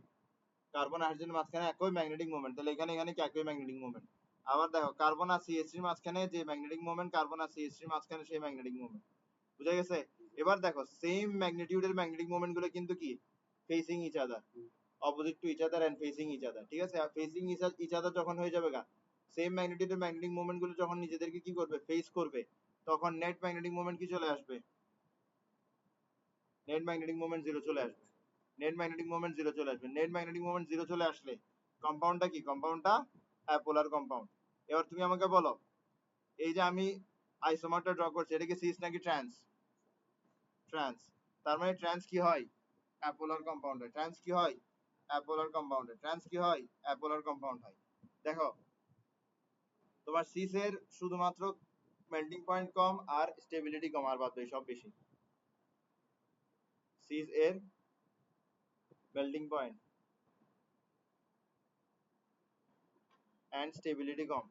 কার্বন আর হাইড্রোজেনের মাঝখানে একই ম্যাগনেটিক মোমেন্ট, তাহলে এখানে এখানে কি একই ম্যাগনেটিক মোমেন্ট। আবার দেখো কার্বন আর CH3 মাঝখানে যে ম্যাগনেটিক মোমেন্ট, কার্বন আর CH3 মাঝখানে সেই ম্যাগনেটিক মোমেন্ট। বুঝা গেছে? এবার দেখো সেম ম্যাগনিটিউডের ম্যাগনেটিক মোমেন্ট গুলো কিন্তু কি facing each other, opposite to each other and facing each other. ঠিক আছে, আর ফেসিং ইচ আদার যখন হয়ে যাবে গা, সেম ম্যাগনিটিউডের ম্যাগনেটিক মোমেন্ট গুলো যখন নিজেদেরকে কি করবে, ফেস করবে, তখন নেট ম্যাগনেটিক মোমেন্ট কি চলে আসবে? নেট ম্যাগনেটিক মোমেন্ট 0 চলে আসবে। নেট ম্যাগনেটিক মোমেন্ট 0 চলে আসবে। নেট ম্যাগনেটিক মোমেন্ট 0 চলে আসলে কম্পাউন্ডটা কি? কম্পাউন্ডটা অ্যাপোলার কম্পাউন্ড। এবার তুমি আমাকে বলো, এই যে আমি আইসোমারটা ড্র করছি, এটা কি সিস নাকি ট্রান্স? ট্রান্স। তার মানে ট্রান্স কি হয়? অ্যাপোলার কম্পাউন্ড হয়। ট্রান্স কি হয়? অ্যাপোলার কম্পাউন্ড হয়। ট্রান্স কি হয়? অ্যাপোলার কম্পাউন্ড হয়। দেখো তোমার সিস এর শুধুমাত্র মেল্টিং পয়েন্ট কম আর স্টেবিলিটি কম, আর বাদ বাকি সব বেশি। সিস এর মেল্টিং পয়েন্ট এন্ড স্টেবিলিটি কম,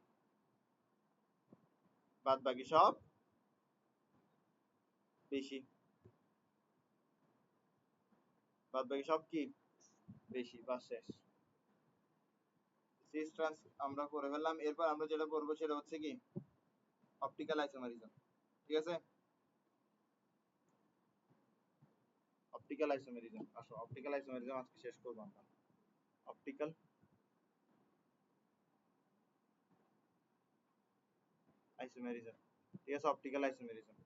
বাদ বাকি সব বেশি, বাদ বাকি সব কি বেশি। বাস শেষ। সিস ট্রান্স আমরা করে ফেললাম। এরপর আমরা যেটা করবো সেটা হচ্ছে কি অপটিক্যাল আইসোমারিজম। ঠিক আছে, অপটিক্যাল আইসোমেরিজম। আসো অপটিক্যাল আইসোমেরিজম আজকে শেষ করবো আমরা। অপটিক্যাল আইসোমেরিজম, ঠিক আছে, অপটিক্যাল আইসোমেরিজম।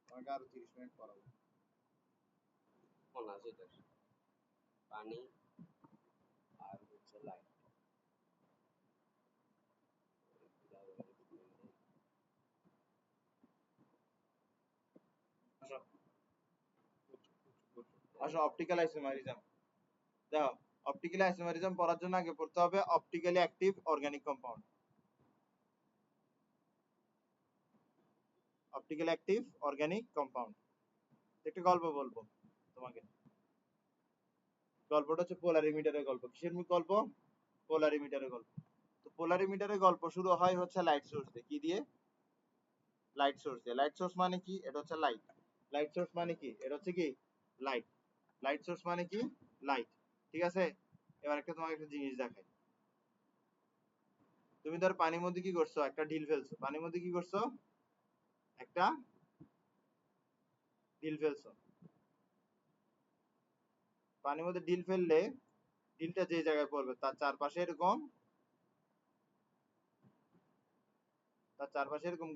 আমাকে আরো 30 মিনিট পড়াবো। কোন আছে এটা? পানি আর হচ্ছে লাইট। আসো আসো অপটিক্যাল আইসোমেরিজম দেখো। অপটিক্যাল আইসোমেরিজম পড়ার জন্য আগে পড়তে হবে optically active organic compound. Optically active organic compound. একটা গল্প বলবো তোমাকে। গল্পটা হচ্ছে পোলারিমিটারের গল্প। কিসের গল্প? পোলারিমিটারের গল্প। তো পোলারিমিটারের গল্প শুরু হয় হচ্ছে লাইট সোর্স দিয়ে। কি দিয়ে? লাইট সোর্স দিয়ে। লাইট সোর্স মানে কি? এটা হচ্ছে লাইট। লাইট সোর্স মানে কি? এটা হচ্ছে কি লাইট। লাইট সোর্স মানে কি লাইট। ঠিক আছে, এবার একটা তোমাকে একটা জিনিস দেখাই। তুমি ধর পানির মধ্যে কি করছো? একটা ঢিল ফেলছো। পানির মধ্যে কি করছো? একটা ঢিল ফেলছো। পানির মধ্যে ঢিল ফেললে ঢিলটা যে জায়গায় পড়বে তার চারপাশে এরকম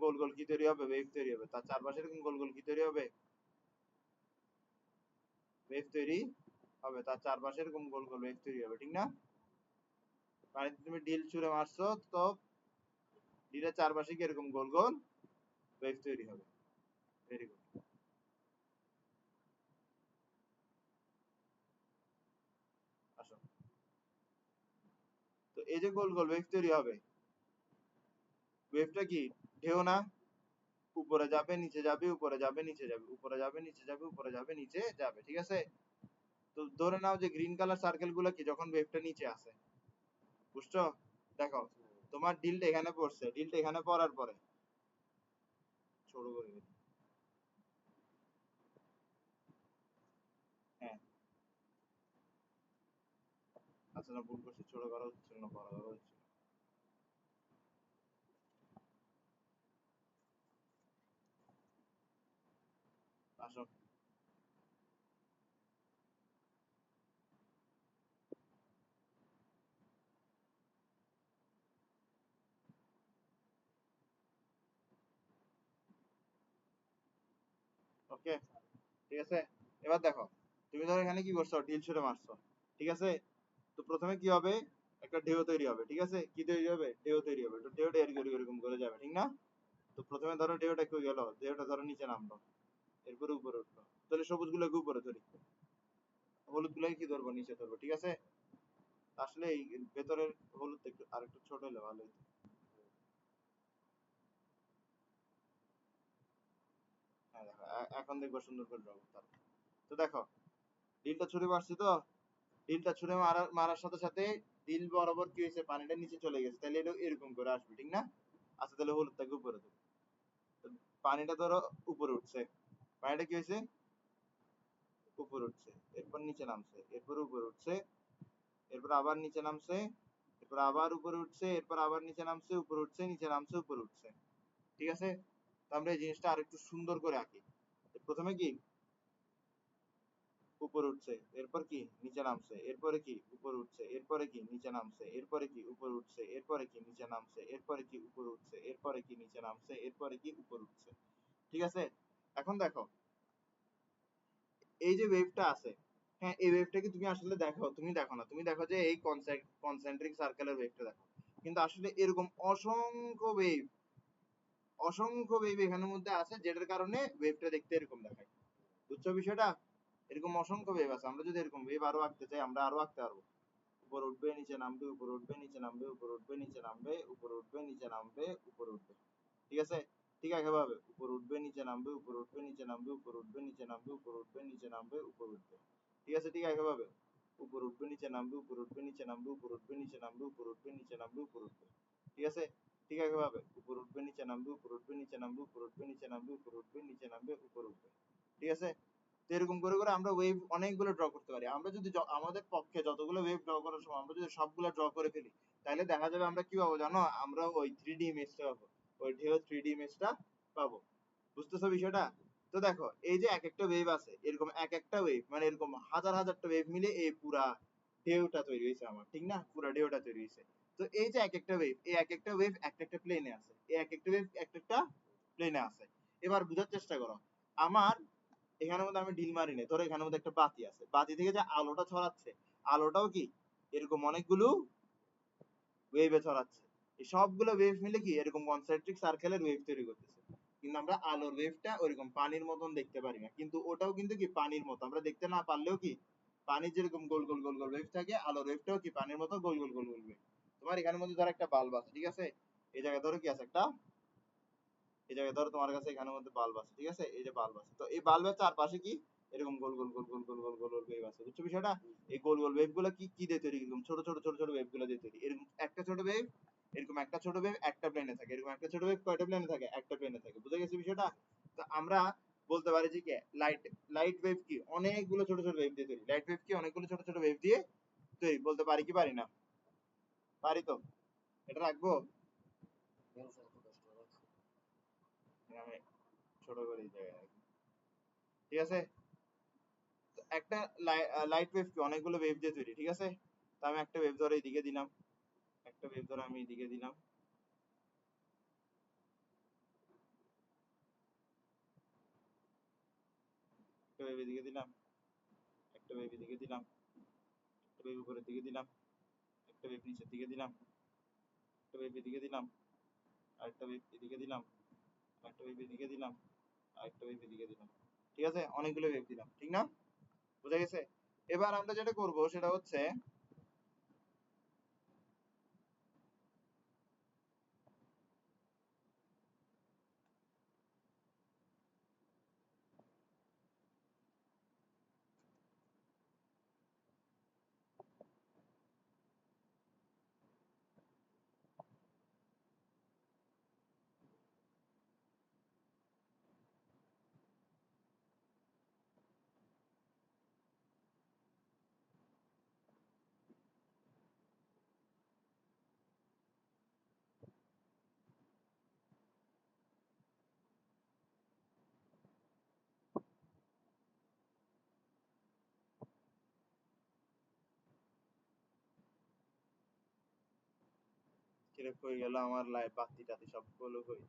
গোল গোল কি তৈরি হবে? ওয়েভ তৈরি হবে। তার চারপাশে এরকম গোল গোল কি তৈরি হবে? ওয়েভ তৈরি হবে। তার চারপাশে এরকম গোল গোল ওয়েভ তৈরি হবে, ঠিক না? পানিতে তুমি ঢিল ছুঁড়ে মারছো, তো ঢিলের চারপাশে কি এরকম গোল গোল ওয়েভ তৈরি হবে। Very good. আসো, তো এই যে গোল গোল ওয়েভ তৈরি হবে, ওয়েভটা কি ঢেউ না? উপরে যাবে নিচে যাবে, উপরে যাবে নিচে যাবে, উপরে যাবে নিচে যাবে, উপরে যাবে নিচে যাবে, ঠিক আছে? তো ধরে নাও যে গ্রিন কালার সার্কেল গুলো কি যখন ওয়েভটা নিচে আসে, বুঝছো? দেখো তোমার ডিলটা এখানে পড়ছে, ডিলটা এখানে পড়ার পরে ছোট করে দিই। হ্যাঁ, আচ্ছা না, ভুল করছি, ছোট করা হচ্ছিল না, বড় করা হচ্ছিল। আসো, ওকে, ঠিক আছে। এবার দেখো, তুমি ধরো এখানে কি করছো? ডিল ছুঁড়ে মারছো, ঠিক আছে? তো প্রথমে কি হবে? একটা ঢেউ তৈরি হবে, ঠিক আছে? কি তৈরি হবে? ঢেউ তৈরি হবে। তো ঢেউটা এরকম করে যাবে, ঠিক না? তো প্রথমে ধরো ঢেউটা কই গেল? ঢেউটা ধরো নিচে নামলো, এরপরে উপরে উঠলো। তাহলে সবুজ গুলোকে উপরে ধরি, হলুদ গুলোকে কি ধরবো? নিচে ধরবো, ঠিক আছে? আসলে এই ভেতরের হলুদ একটু আর একটু ছোট হলে ভালো হতো। হ্যাঁ দেখো, এখন দেখবো সুন্দর করে draw করতে পারবো। তো দেখো, ডিলটা ছুঁড়ে মারছি তো, ডিলটা ছুঁড়ে মারার সাথে সাথে ডিল বরাবর কি হয়েছে? পানিটা নিচে চলে গেছে, তাহলে এটা এরকম করে আসবে, ঠিক না? আচ্ছা, তাহলে হলুদটাকে উপরে দেবো। তো পানিটা ধরো উপরে উঠছে, পানিটা কি হয়েছে? উপরে উঠছে, এরপর নিচে নামছে, এরপর উপরে উঠছে, এরপর আবার নিচে নামছে, এরপর আবার উপরে উঠছে, এরপর আবার নিচে নামছে, উপরে উঠছে, নিচে নামছে, উপরে উঠছে, ঠিক আছে? তো আমরা এই জিনিসটা আরেকটু সুন্দর করে আঁকি। তো প্রথমে কি উপরে উঠছে, এরপর কি নিচে নামছে, এরপরে কি উপরে উঠছে, এরপরে কি নিচে নামছে, এরপরে কি উপরে উঠছে, এরপরে কি নিচে নামছে, এরপরে কি উপরে উঠছে, এরপরে কি নিচে নামছে, এরপরে কি উপরে উঠছে, ঠিক আছে? এখন দেখো, এই যে ওয়েভটা আছে, হ্যাঁ, এই ওয়েভটাকে তুমি আসলে দেখো, তুমি দেখো না, তুমি দেখো যে এই কনসেন্ট্রিক সার্কেলের ওয়েভটা দেখো, কিন্তু আসলে এরকম অসংখ্য ওয়েভ এখানের মধ্যে আছে, যেটার কারণে ওয়েভটা দেখতে এরকম দেখায়। বুঝছো বিষয়টা? এরকম অসংখ্য ওয়েভ আছে। আমরা যদি এরকম ওয়েভ আরো আঁকতে চাই, আমরা আরো আঁকতে পারবো। উপরে উঠবে নিচে নামবে, উপরে উঠবে নিচে নামবে, উপরে উঠবে নিচে নামবে, উপরে উঠবে নিচে নামবে, উপরে উঠবে, ঠিক আছে? ঠিক একইভাবে উপরে উঠবে নিচে নামবে, উপরে উঠবে নিচে নামবে, উপরে উঠবে নিচে নামবে, উপরে উঠবে নিচে নামবে, উপরে উঠবে, ঠিক আছে? ঠিক একইভাবে উপর উঠবে নিচে নামবে, উপর উঠবে নিচে নামবে, উপর উঠবে নিচে নামবে, উপর উঠবে নিচে নামবে, উপর উঠবে। ঠিক আছে? ঠিক একইভাবে উপর উঠবে নিচে নামবে, উপর উঠবে নিচে নামবে, উপর উঠবে নিচে নামবে, উপর উঠবে নিচে নামবে, উপর উঠবে। ঠিক আছে? তো এরকম করে করে আমরা ওয়েভ অনেকগুলো ড্র করতে পারি। আমরা যদি আমাদের পক্ষে যতগুলো ওয়েভ ড্র করার সময় আমরা যদি সবগুলো ড্র করে ফেলি, তাহলে দেখা যাবে আমরা কি পাবো জানো? আমরা ওই 3D ইমেজটা পাবো, ওই ঢেউ 3D ইমেজটা পাবো। বুঝতেছো বিষয়টা? তো দেখো এই যে এক একটা ওয়েভ আছে, এরকম এক একটা ওয়েভ মানে এরকম হাজার হাজারটা ওয়েভ মিলে এই পুরা ঢেউটা তৈরি হয়েছে আমার, ঠিক না? পুরা ঢেউটা তৈরি হয়েছে। তো এই যে এক একটা ওয়েভ, এই এক একটা ওয়েভ একটা একটা প্লেনে আছে, এই এক একটা ওয়েভ একটা একটা প্লেনে আছে। এবার বুঝার চেষ্টা করো, আমার এখানের মধ্যে আমি ডিল মারি নাই, ধরো এখানের মধ্যে একটা বাতি আছে, বাতি থেকে যে আলোটা ছড়াচ্ছে, আলোটাও কি এরকম অনেকগুলো ওয়েভে ছড়াচ্ছে। এই সবগুলো ওয়েভ মিলে কি এরকম কনসেন্ট্রিক সার্কেলের ওয়েভ তৈরি করতেছে। কিন্তু আমরা আলোর ওয়েভটা ওইরকম পানির মতন দেখতে পারি না, কিন্তু ওটাও কিন্তু কি পানির মতো, আমরা দেখতে না পারলেও কি পানির যেরকম গোল গোল গোল গোল ওয়েভ থাকে, আলোর ওয়েভটাও কি পানির মতো গোল গোল গোল গোল ওয়েভ। তোমার এখানের মধ্যে ধরো একটা বাল্ব আছে, ঠিক আছে? এই জায়গায় ধরো কি আছে একটা, এই জায়গায় ধরো তোমার কাছে এখানের মধ্যে বাল্ব আছে, ঠিক আছে? এই যে বাল্ব আছে, তো এই বাল্বের চারপাশে কি এরকম গোল গোল গোল গোল গোল গোল গোল গোল ওয়েভ আছে, বুঝছো বিষয়টা? এই গোল গোল ওয়েভ গুলো কি কি দিয়ে তৈরি? এরকম ছোট ছোট ছোট ছোট ওয়েভ গুলো দিয়ে তৈরি। এরকম একটা ছোট ওয়েভ, এরকম একটা ছোট ওয়েভ একটা প্লেনে থাকে, এরকম একটা ছোট ওয়েভ কয়টা প্লেনে থাকে? একটা প্লেনে থাকে। বুঝা গেছে বিষয়টা? তো আমরা বলতে পারি যে কি লাইট, লাইট ওয়েভ কি অনেকগুলো ছোট ছোট ওয়েভ দিয়ে তৈরি, লাইট ওয়েভ কি অনেকগুলো ছোট ছোট ওয়েভ দিয়ে তৈরি। বলতে পারি কি পারি না? পারি তো। এটা রাখবো, আমি ছোট করে এই জায়গায় রাখি। ঠিক আছে? একটা লাইট ওয়েভ কি অনেকগুলো ওয়েভ দিয়ে তৈরি, ঠিক আছে? তো আমি একটা ওয়েভ ধরে এদিকে দিলাম, একটা ওয়েভ ধরে আমি এদিকে দিলাম, একটা ওয়েভ এদিকে দিলাম, একটা ওয়েভ এদিকে দিলাম, একটা ওয়েভ উপরের দিকে দিলাম, একটা ওয়েভ নিচের দিকে দিলাম, একটা ওয়েভ এদিকে দিলাম, আরেকটা ওয়েভ এদিকে দিলাম, আরেকটা ওয়েভ এদিকে দিলাম, আরেকটা ওয়েভ এদিকে দিলাম। ঠিক আছে? অনেকগুলো ওয়েভ দিলাম, ঠিক না? বুঝা গেছে? এবার আমরা যেটা করব সেটা হচ্ছে কিরকম হয়ে গেল আমার লাইভ বাতি টাতি সবগুলো কই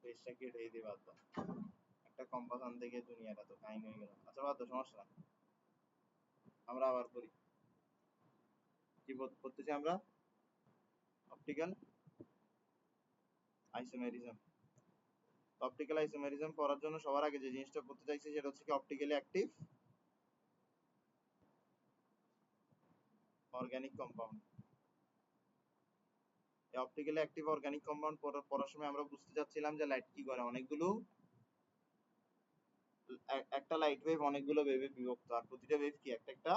পেজটা কেটে দিয়ে বাদ দাও। একটা কম্পাস আনতে গিয়ে দুনিয়াটা তো কাহিনী হয়ে গেল। আচ্ছা বাদ দাও, সমস্যা না, আমরা আবার করি। কি পড়তেছি আমরা? Optical isomerism. অপটিক্যাল আইসোমেরিজম পড়ার জন্য সবার আগে যে জিনিসটা পড়তে চাইছি সেটা হচ্ছে কি অপটিক্যালি অ্যাক্টিভ অর্গানিক কম্পাউন্ড। এই অপটিক্যালি অ্যাক্টিভ অর্গানিক কম্পাউন্ড পড়ার সময় আমরা বুঝতে চাচ্ছিলাম যে লাইট কি করে, অনেকগুলো একটা লাইট ওয়েভ অনেকগুলো ওয়েভে বিভক্ত, আর প্রতিটা ওয়েভ কি একটা একটা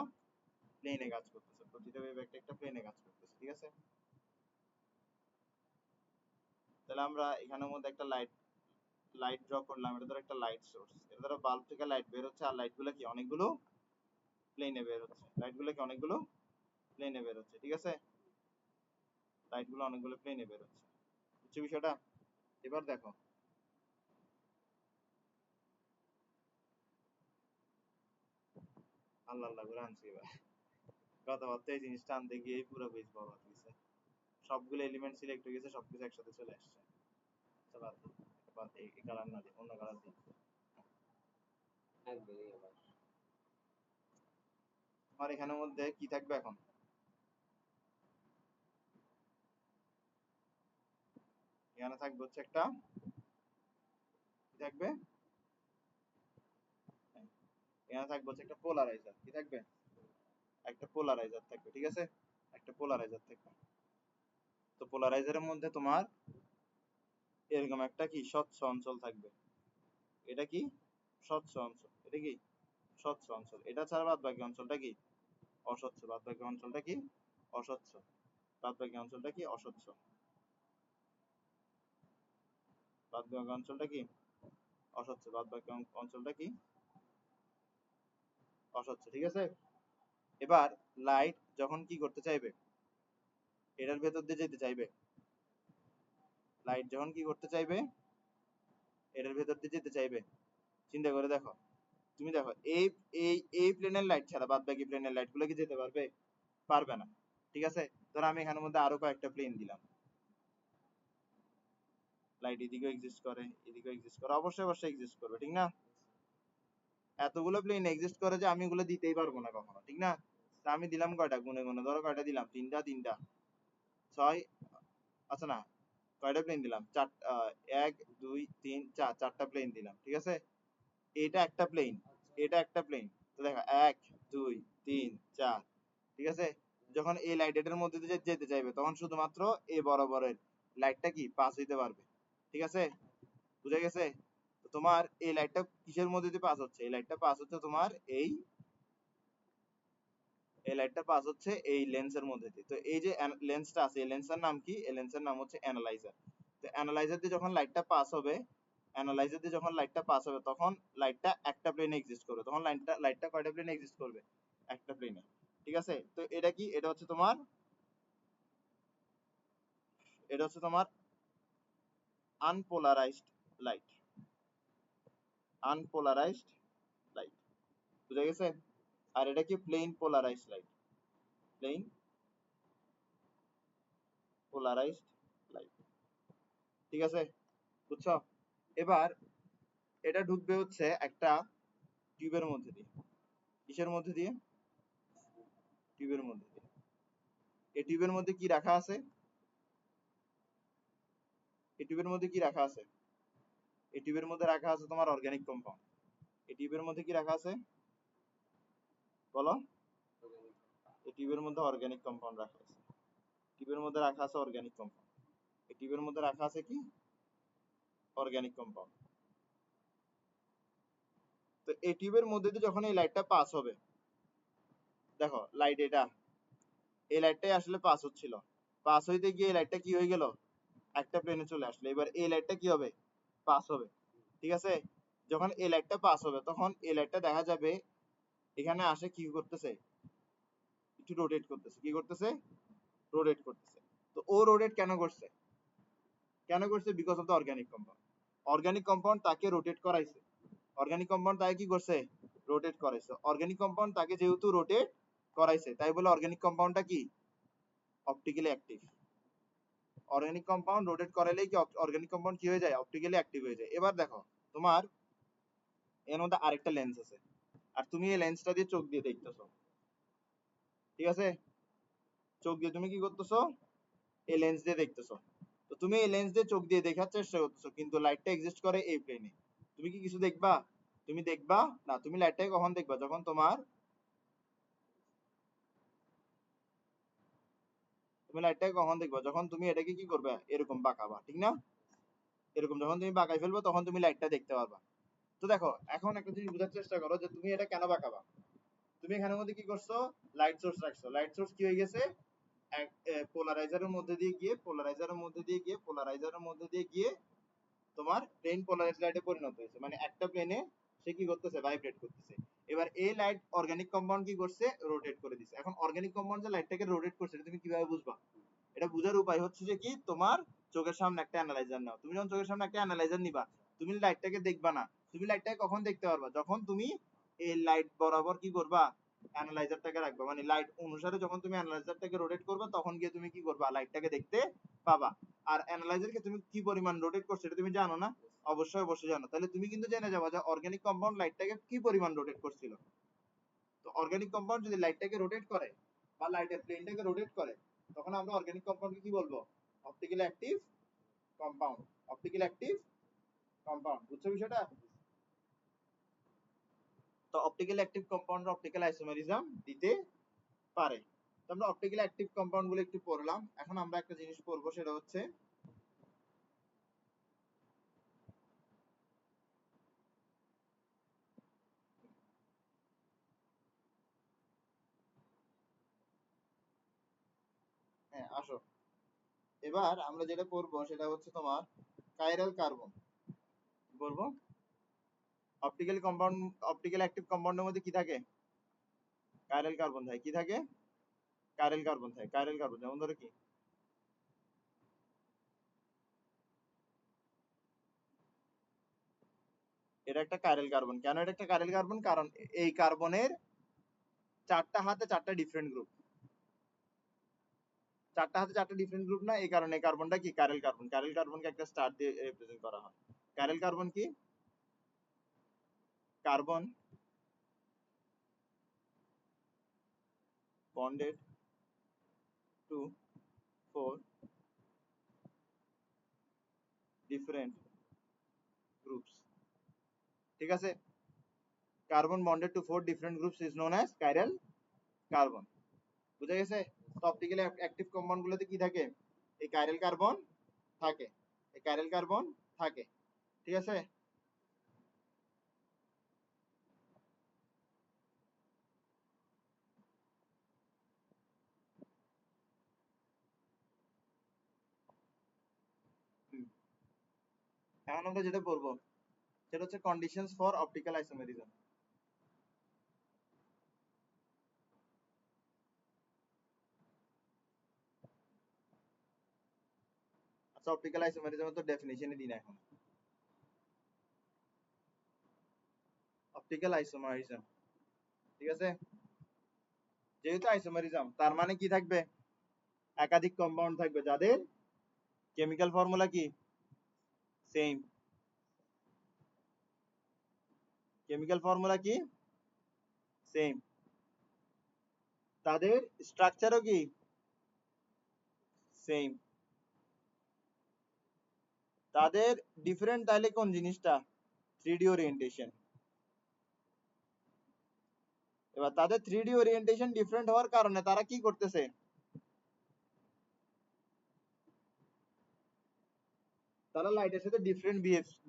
প্লেনে কাজ করতেছে, প্রতিটা ওয়েভ একটা একটা প্লেনে কাজ করতেছে। ঠিক আছে? তাহলে আমরা এখানের মধ্যে একটা লাইট লাইট ড্র করলাম, এটা ধরো একটা লাইট সোর্স, এটা ধরো বাল্ব থেকে লাইট বের হচ্ছে, আর লাইট গুলো কি অনেকগুলো প্লেনে বের হচ্ছে, লাইট গুলো কি অনেকগুলো প্লেনে বের হচ্ছে। ঠিক আছে? লাইট গুলো অনেকগুলো প্লেনে বের হচ্ছে, বুঝছো বিষয়টা? এবার দেখো, আল্লাহ আল্লাহ করে আনছি এবার, কথাবার্তা এই জিনিসটা আনতে গিয়ে পুরো পেজ বরবাদ হয়েছে, সবগুলো এলিমেন্ট সিলেক্ট হয়ে গেছে, সবকিছু একসাথে চলে আসছে। আচ্ছা বাদ দিই, বাদ দিই, এই কালার না দিই, অন্য কালার দিই। আমার এখানের মধ্যে কি থাকবে এখন? এখানে থাকবে হচ্ছে একটা, কি থাকবে? এখানে থাকবে হচ্ছে একটা পোলারাইজার, কি থাকবে? একটা পোলারাইজার থাকবে, ঠিক আছে? একটা পোলারাইজার থাকবে। তো পোলারাইজারের মধ্যে তোমার এরকম একটা কি স্বচ্ছ অঞ্চল থাকবে। এটা কি স্বচ্ছ অঞ্চল, এটা কি স্বচ্ছ অঞ্চল। এটা ছাড়া বাদ বাকি অঞ্চলটা কি অস্বচ্ছ। বাদ বাকি অঞ্চলটা কি অস্বচ্ছ। বাদ বাকি অঞ্চলটা কি অস্বচ্ছ। বাদ বাকি অঞ্চলটা কি অস্বচ্ছ। বাদ বাকি অঞ্চলটা কি অস্বচ্ছ। ঠিক আছে। এবার লাইট যখন কি করতে চাইবে, এটার ভেতর দিয়ে যেতে চাইবে, লাইট যখন কি করতে চাইবে, এটার ভেতর দিয়ে যেতে চাইবে, চিন্তা করে দেখো। তুমি দেখো এই এই এই প্লেনের লাইট ছাড়া বাদ বাকি প্লেনের লাইট গুলো কি যেতে পারবে? পারবে না। ঠিক আছে। ধরো আমি এখানের মধ্যে আরো কয়েকটা প্লেন দিলাম, লাইট এদিকেও এক্সিস্ট করে, এদিকেও এক্সিস্ট করে, অবশ্যই অবশ্যই এক্সিস্ট করবে, ঠিক না? এতগুলো প্লেন এক্সিস্ট করে যে আমি এগুলো দিতেই পারবো না কখনো, ঠিক না? তা আমি দিলাম কয়টা, গুনে গুনে ধরো কয়টা দিলাম, তিনটা, তিনটা, ছয়, আচ্ছা না, কয়টা প্লেন দিলাম, এক, দুই, তিন, চার, চারটা প্লেন দিলাম, ঠিক আছে। এটা একটা প্লেন, এটা একটা প্লেন। তো দেখো এক, দুই, তিন, চার, ঠিক আছে। যখন এই লাইট এটার মধ্যে দিয়ে যেতে চাইবে তখন শুধুমাত্র এই বরাবরের লাইটটা কি পাস হইতে পারবে, ঠিক আছে। বুঝা গেছে? তো তোমার এই লাইটটা কিসের মধ্যে দিয়ে পাস হচ্ছে? এই লাইটটা পাস হচ্ছে তোমার এই লাইটটা পাস হচ্ছে এই লেন্সের মধ্যে দিয়ে। তো এই যে লেন্সটা আছে, এই লেন্সের নাম কি? এই লেন্সের নাম হচ্ছে অ্যানালাইজার। তো অ্যানালাইজার দিয়ে যখন লাইটটা পাস হবে, অ্যানালাইজার দিয়ে যখন লাইটটা পাস হবে তখন লাইটটা একটা প্লেনে এক্সিস্ট করবে। তখন লাইটটা কয়টা প্লেনে এক্সিস্ট করবে? একটা প্লেনে। ঠিক আছে। তো এটা কি? এটা হচ্ছে তোমার আনপোলারাইজড লাইট। Unpolarised light. বুঝা গেছে? আর এটা কি? Plane polarised light. Plane polarised light. ঠিক আছে। বুঝছো? এবার এটা ঢুকবে হচ্ছে একটা টিউবের মধ্যে দিয়ে। কিসের মধ্যে দিয়ে? টিউবের মধ্যে দিয়ে। এই টিউবের মধ্যে কি রাখা আছে? এই টিউবের মধ্যে কি রাখা আছে? এই টিউবের মধ্যে রাখা আছে তোমার অর্গানিক কম্পাউন্ড। এই টিউবের মধ্যে কি রাখা আছে বলো? এই টিউবের মধ্যে অর্গানিক কম্পাউন্ড রাখা আছে। টিউবের মধ্যে রাখা আছে অর্গানিক কম্পাউন্ড। এই টিউবের মধ্যে রাখা আছে কি? Organic compound. তো এই টিউবের মধ্যে দিয়ে যখন এই লাইটটা পাস হবে, দেখো লাইট এটা, এই লাইটটাই আসলে পাস হচ্ছিল। পাস হইতে গিয়ে এই লাইটটা কি হয়ে গেল? একটা প্লেনে চলে আসলো। এবার এই লাইটটা কি হবে? পাস হবে। ঠিক আছে। যখন এই লাইটটা পাস হবে তখন এই লাইটটা দেখা যাবে এখানে আসে কি করতেছে? একটু রোটেট করতেছে। কি করতেছে? রোটেট করতেছে। তো ও রোটেট কেন করছে? কেন করছে? Because of the organic compound. Organic compound তাকে রোটেট করাইছে। অর্গানিক কম্পাউন্ড তাকে কি করছে? রোটেট করাইছে। অর্গানিক কম্পাউন্ড তাকে যেহেতু রোটেট করাইছে তাই বলে অর্গানিক কম্পাউন্ডটা কি? Optically active. Organic compound rotate করাইলেই কি অর্গানিক কম্পাউন্ড কি হয়ে যায়? অপটিক্যালি অ্যাক্টিভ হয়ে যায়। এবার দেখো তোমার এর মধ্যে আরেকটা লেন্স আছে আর তুমি এই লেন্সটা দিয়ে চোখ দিয়ে দেখতেছো। ঠিক আছে। চোখ দিয়ে তুমি কি করতেছো? এই লেন্স দিয়ে দেখতেছো। তো তুমি এই লেন্স দিয়ে চোখ দিয়ে দেখার চেষ্টা করতেছো কিন্তু লাইটটা এক্সিস্ট করে এই প্লেনে। তুমি কি কিছু দেখবা? তুমি দেখবা না। তুমি লাইটটাকে কখন দেখবা? যখন তুমি লাইটটাকে কখন দেখবা? যখন তুমি এটাকে কি করবে? এরকম বাঁকাবা, ঠিক না? এরকম যখন তুমি বাঁকাই ফেলবে তখন তুমি লাইটটা দেখতে পারবা। তো দেখো এখন একটা জিনিস বোঝার চেষ্টা করো যে তুমি এটা কেন বাঁকাবা। তুমি এখানের মধ্যে কি করছো? লাইট সোর্স রাখছো। লাইট সোর্স কি হয়ে গেছে? পোলারাইজারের মধ্যে দিয়ে গিয়ে তোমার প্লেন পোলারাইজড লাইটে পরিণত হয়েছে। মানে একটা প্লেনে সে কি করতেছে? ভাইব্রেট করতেছে। এবার এই লাইট অর্গানিক কম্পাউন্ড কি করছে? রোটেট করে দিছে। এখন অর্গানিক কম্পাউন্ড যে লাইটটাকে রোটেট করছে এটা তুমি কিভাবে বুঝবা? এটা বুঝার উপায় হচ্ছে যে কি, তোমার চোখের সামনে একটা অ্যানালাইজার নাও। তুমি যখন চোখের সামনে একটা অ্যানালাইজার নিবা তুমি লাইটটাকে দেখবা না। তুমি লাইটটাকে কখন দেখতে পারবা? যখন তুমি এই লাইট বরাবর কি করবা? অ্যানালাইজারটাকে রাখবা। মানে লাইট অনুসারে যখন তুমি অ্যানালাইজারটাকে রোটেট করবা তখন গিয়ে তুমি কি করবা? লাইটটাকে দেখতে পাবা। আর অ্যানালাইজারকে তুমি কি পরিমাণ রোটেট করছো এটা তুমি জানো না? অবশ্যই অবশ্যই জানো। তাহলে তুমি কিন্তু জেনে যাবা যে অর্গানিক কম্পাউন্ড লাইটটাকে কি পরিমাণ রোটেট করছিল। তো অর্গানিক কম্পাউন্ড যদি লাইটটাকে রোটেট করে বা লাইটের প্লেনটাকে রোটেট করে তখন আমরা অর্গানিক কম্পাউন্ডকে কি বলবো? Optically active compound. Optically active compound. বুঝছো বিষয়টা? তো optically active compound optical isomerism দিতে পারে। তো আমরা অপটিক্যালি অ্যাক্টিভ কম্পাউন্ড গুলো একটু পড়লাম। এখন আমরা একটা জিনিস পড়বো সেটা হচ্ছে হ্যাঁ আসো, এবার আমরা যেটা পড়বো সেটা হচ্ছে তোমার কাইরাল কার্বন। বলবো অপটিক্যাল কম্পাউন্ড, অপটিক্যাল অ্যাক্টিভ কম্পাউন্ডের মধ্যে কি থাকে? কাইরাল কার্বন থাকে। কি থাকে? কাইরাল কার্বন থাকে। কাইরাল কার্বন যেমন ধরো কি, এটা একটা কাইরাল কার্বন। কেন এটা একটা কাইরাল কার্বন? কারণ এই কার্বনের চারটা হাতে চারটা ডিফারেন্ট গ্রুপ। চারটা হাতে চারটা ডিফারেন্ট গ্রুপ না, এই কারণে কার্বনটা কি কাইরাল কার্বন। কাইরাল কার্বনকে একটা স্টার দিয়ে রিপ্রেজেন্ট করা হয়। কাইরাল কার্বন কি? Carbon bonded to 4 different groups. ঠিক আছে, carbon bonded to 4 different groups is known as chiral carbon. বুঝা গেছে? তো অপটিক্যালি অ্যাক্টিভ কম্পাউন্ড গুলোতে কি থাকে? এই কাইরাল কার্বন থাকে। এই কাইরাল কার্বন থাকে। ঠিক আছে, এখন আমরা যেটা বলবো সেটা হচ্ছে কন্ডিশনস ফর অপটিক্যাল আইসোমেরিজম। আচ্ছা, অপটিক্যাল আইসোমেরিজমের তো ডেফিনিশনই দিই না এখন। অপটিক্যাল আইসোমেরিজম, ঠিক আছে, যেহেতু আইসোমেরিজম তার মানে কি থাকবে? একাধিক কম্পাউন্ড থাকবে যাদের কেমিক্যাল ফর্মুলা কি সেম। কেমিক্যাল ফর্মুলা কি সেম, তাদের স্ট্রাকচারও কি সেম। তাদের ডিফারেন্ট তাহলে কোন জিনিসটা? 3D orientation. এবার তাদের 3D ওরিয়েন্টেশন ডিফারেন্ট হওয়ার কারণে তারা কি করতেছে? তারা লাইটের সাথে ডিফারেন্ট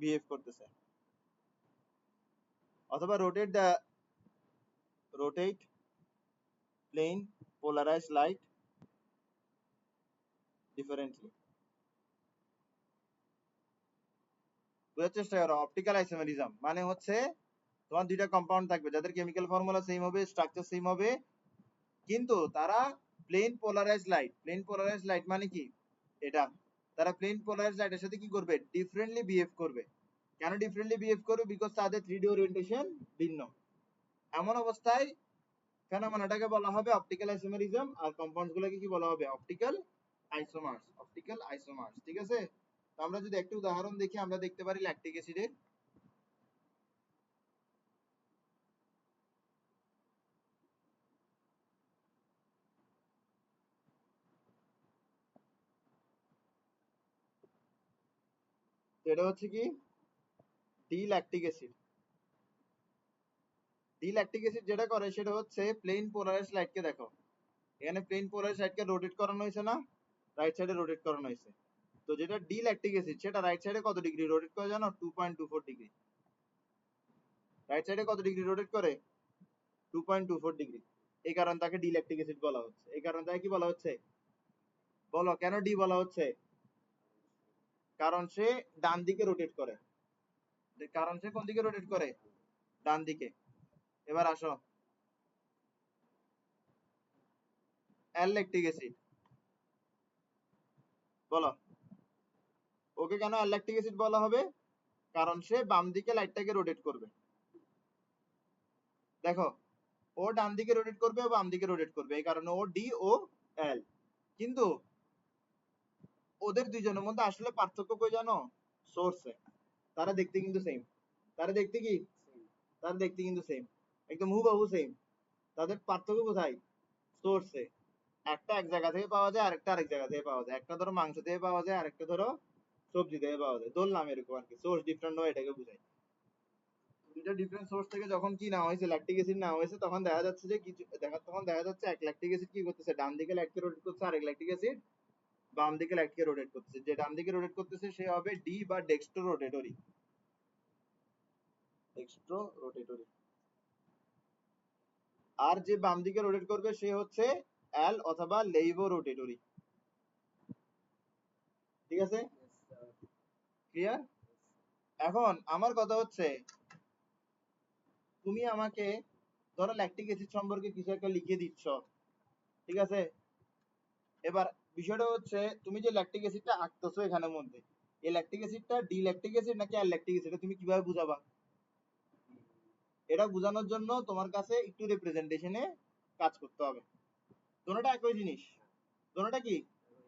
বিহেভ করতেছে। অথবা rotate plane polarised light differently. বোঝার চেষ্টা করো, অপটিক্যাল আইসোমেরিজম মানে হচ্ছে তোমার দুইটা কম্পাউন্ড থাকবে যাদের কেমিক্যাল ফর্মুলা সেম হবে, স্ট্রাকচার সেম হবে, কিন্তু তারা প্লেন পোলারাইজড লাইট মানে কি এটা, তারা প্লেন পোলারাইজড লাইটের সাথে কি করবে? ডিফারেন্টলি বিহেভ করবে। কেন ডিফারেন্টলি বিহেভ করবে? বিকজ তাদের 3D ওরিয়েন্টেশন ভিন্ন। এমন অবস্থায় ফেনোমেনাটাকে বলা হবে অপটিক্যাল আইসোমেরিজম, আর কম্পাউন্ডস গুলোকে কি বলা হবে? অপটিক্যাল আইসোমার্স। অপটিক্যাল আইসোমার্স, ঠিক আছে। তো আমরা যদি একটা উদাহরণ দেখি, আমরা দেখতে পারি ল্যাকটিক অ্যাসিডের। এটা হচ্ছে কি D lactic acid. D lactic acid যেটা করে সেটা হচ্ছে প্লেন পোলারাইজড লাইটকে দেখো, এখানে প্লেন পোলারাইজড লাইটকে রোটেট করানো হয়েছে না, রাইট সাইডে রোটেট করানো হয়েছে। তো যেটা ডি ল্যাকটিক অ্যাসিড সেটা রাইট সাইডে কত ডিগ্রি রোটেট করে জানো? 2.24 ডিগ্রি। রাইট সাইডে কত ডিগ্রি রোটেট করে? 2.24 ডিগ্রি। এই কারণে তাকে ডি ল্যাকটিক অ্যাসিড বলা হচ্ছে। এই কারণে তাকে কি বলা হচ্ছে? বলো কেন ডি বলা হচ্ছে? কারণ সে ডান দিকে রোটেট করে। কারণ সে কোন দিকে রোটেট করে? ডান দিকে। এবার আসো এল ল্যাকটিক অ্যাসিড, বলো ওকে কেন এল ল্যাকটিক অ্যাসিড বলা হবে? কারণ সে বাম দিকে লাইটটাকে রোটেট করবে। দেখো, ও ডান দিকে রোটেট করবে, ও বাম দিকে রোটেট করবে, এই কারণে ও ডি ও এল। কিন্তু ওদের দুইজনের মধ্যে আসলে পার্থক্য কই জানো? সোর্সে। তারা দেখতে কিন্তু সেম। তারা দেখতে কি? তারা দেখতে কিন্তু সেম, একদম হুবহু সেম। তাদের পার্থক্য কোথায়? সোর্সে। একটা এক জায়গা থেকে পাওয়া যায়, আরেকটা আরেক জায়গা থেকে পাওয়া যায়। একটা ধরো মাংস থেকে পাওয়া যায়, আরেকটা ধরো সবজি থেকে পাওয়া যায়। ধরলাম এরকম আর কি, সোর্স ডিফারেন্ট হয় এটাকে বুঝাই। দুইটা ডিফারেন্ট সোর্স থেকে যখন কি নেওয়া হয়েছে, ল্যাকটিক অ্যাসিড নেওয়া হয়েছে, তখন দেখা যাচ্ছে যে তখন দেখা যাচ্ছে এক ল্যাকটিক অ্যাসিড কি করতেছে? ডান দিকে লাইটকে রোটেট করছে, আরেক ল্যাকটিক অ্যাসিড বাম দিকে লাইটকে রোটেট করতেছে। যে ডান দিকে রোটেট করতেছে সে হবে ডি বা ডেক্সট্রো রোটেটরি। ডেক্সট্রো রোটেটরি। আর যে বাম দিকে রোটেট করবে সে হচ্ছে এল অথবা লেইভো রোটেটরি। ঠিক আছে, Yes, sir. ক্লিয়ার? Yes. এখন আমার কথা হচ্ছে তুমি আমাকে ধরো ল্যাকটিক অ্যাসিড সম্পর্কে কিছু একটা লিখে দিচ্ছ, ঠিক আছে? এবার বিষয়টা হচ্ছে তুমি যে ল্যাকটিক অ্যাসিডটা আঁকতেছো এখানের মধ্যে, এই ল্যাকটিক অ্যাসিডটা ডি ল্যাকটিক অ্যাসিড নাকি আর ল্যাকটিক অ্যাসিড তুমি কিভাবে বুঝাবা? এটা বোঝানোর জন্য তোমার কাছে একটু রিপ্রেজেন্টেশনে কাজ করতে হবে। দোনোটা একই জিনিস, দোনোটা কি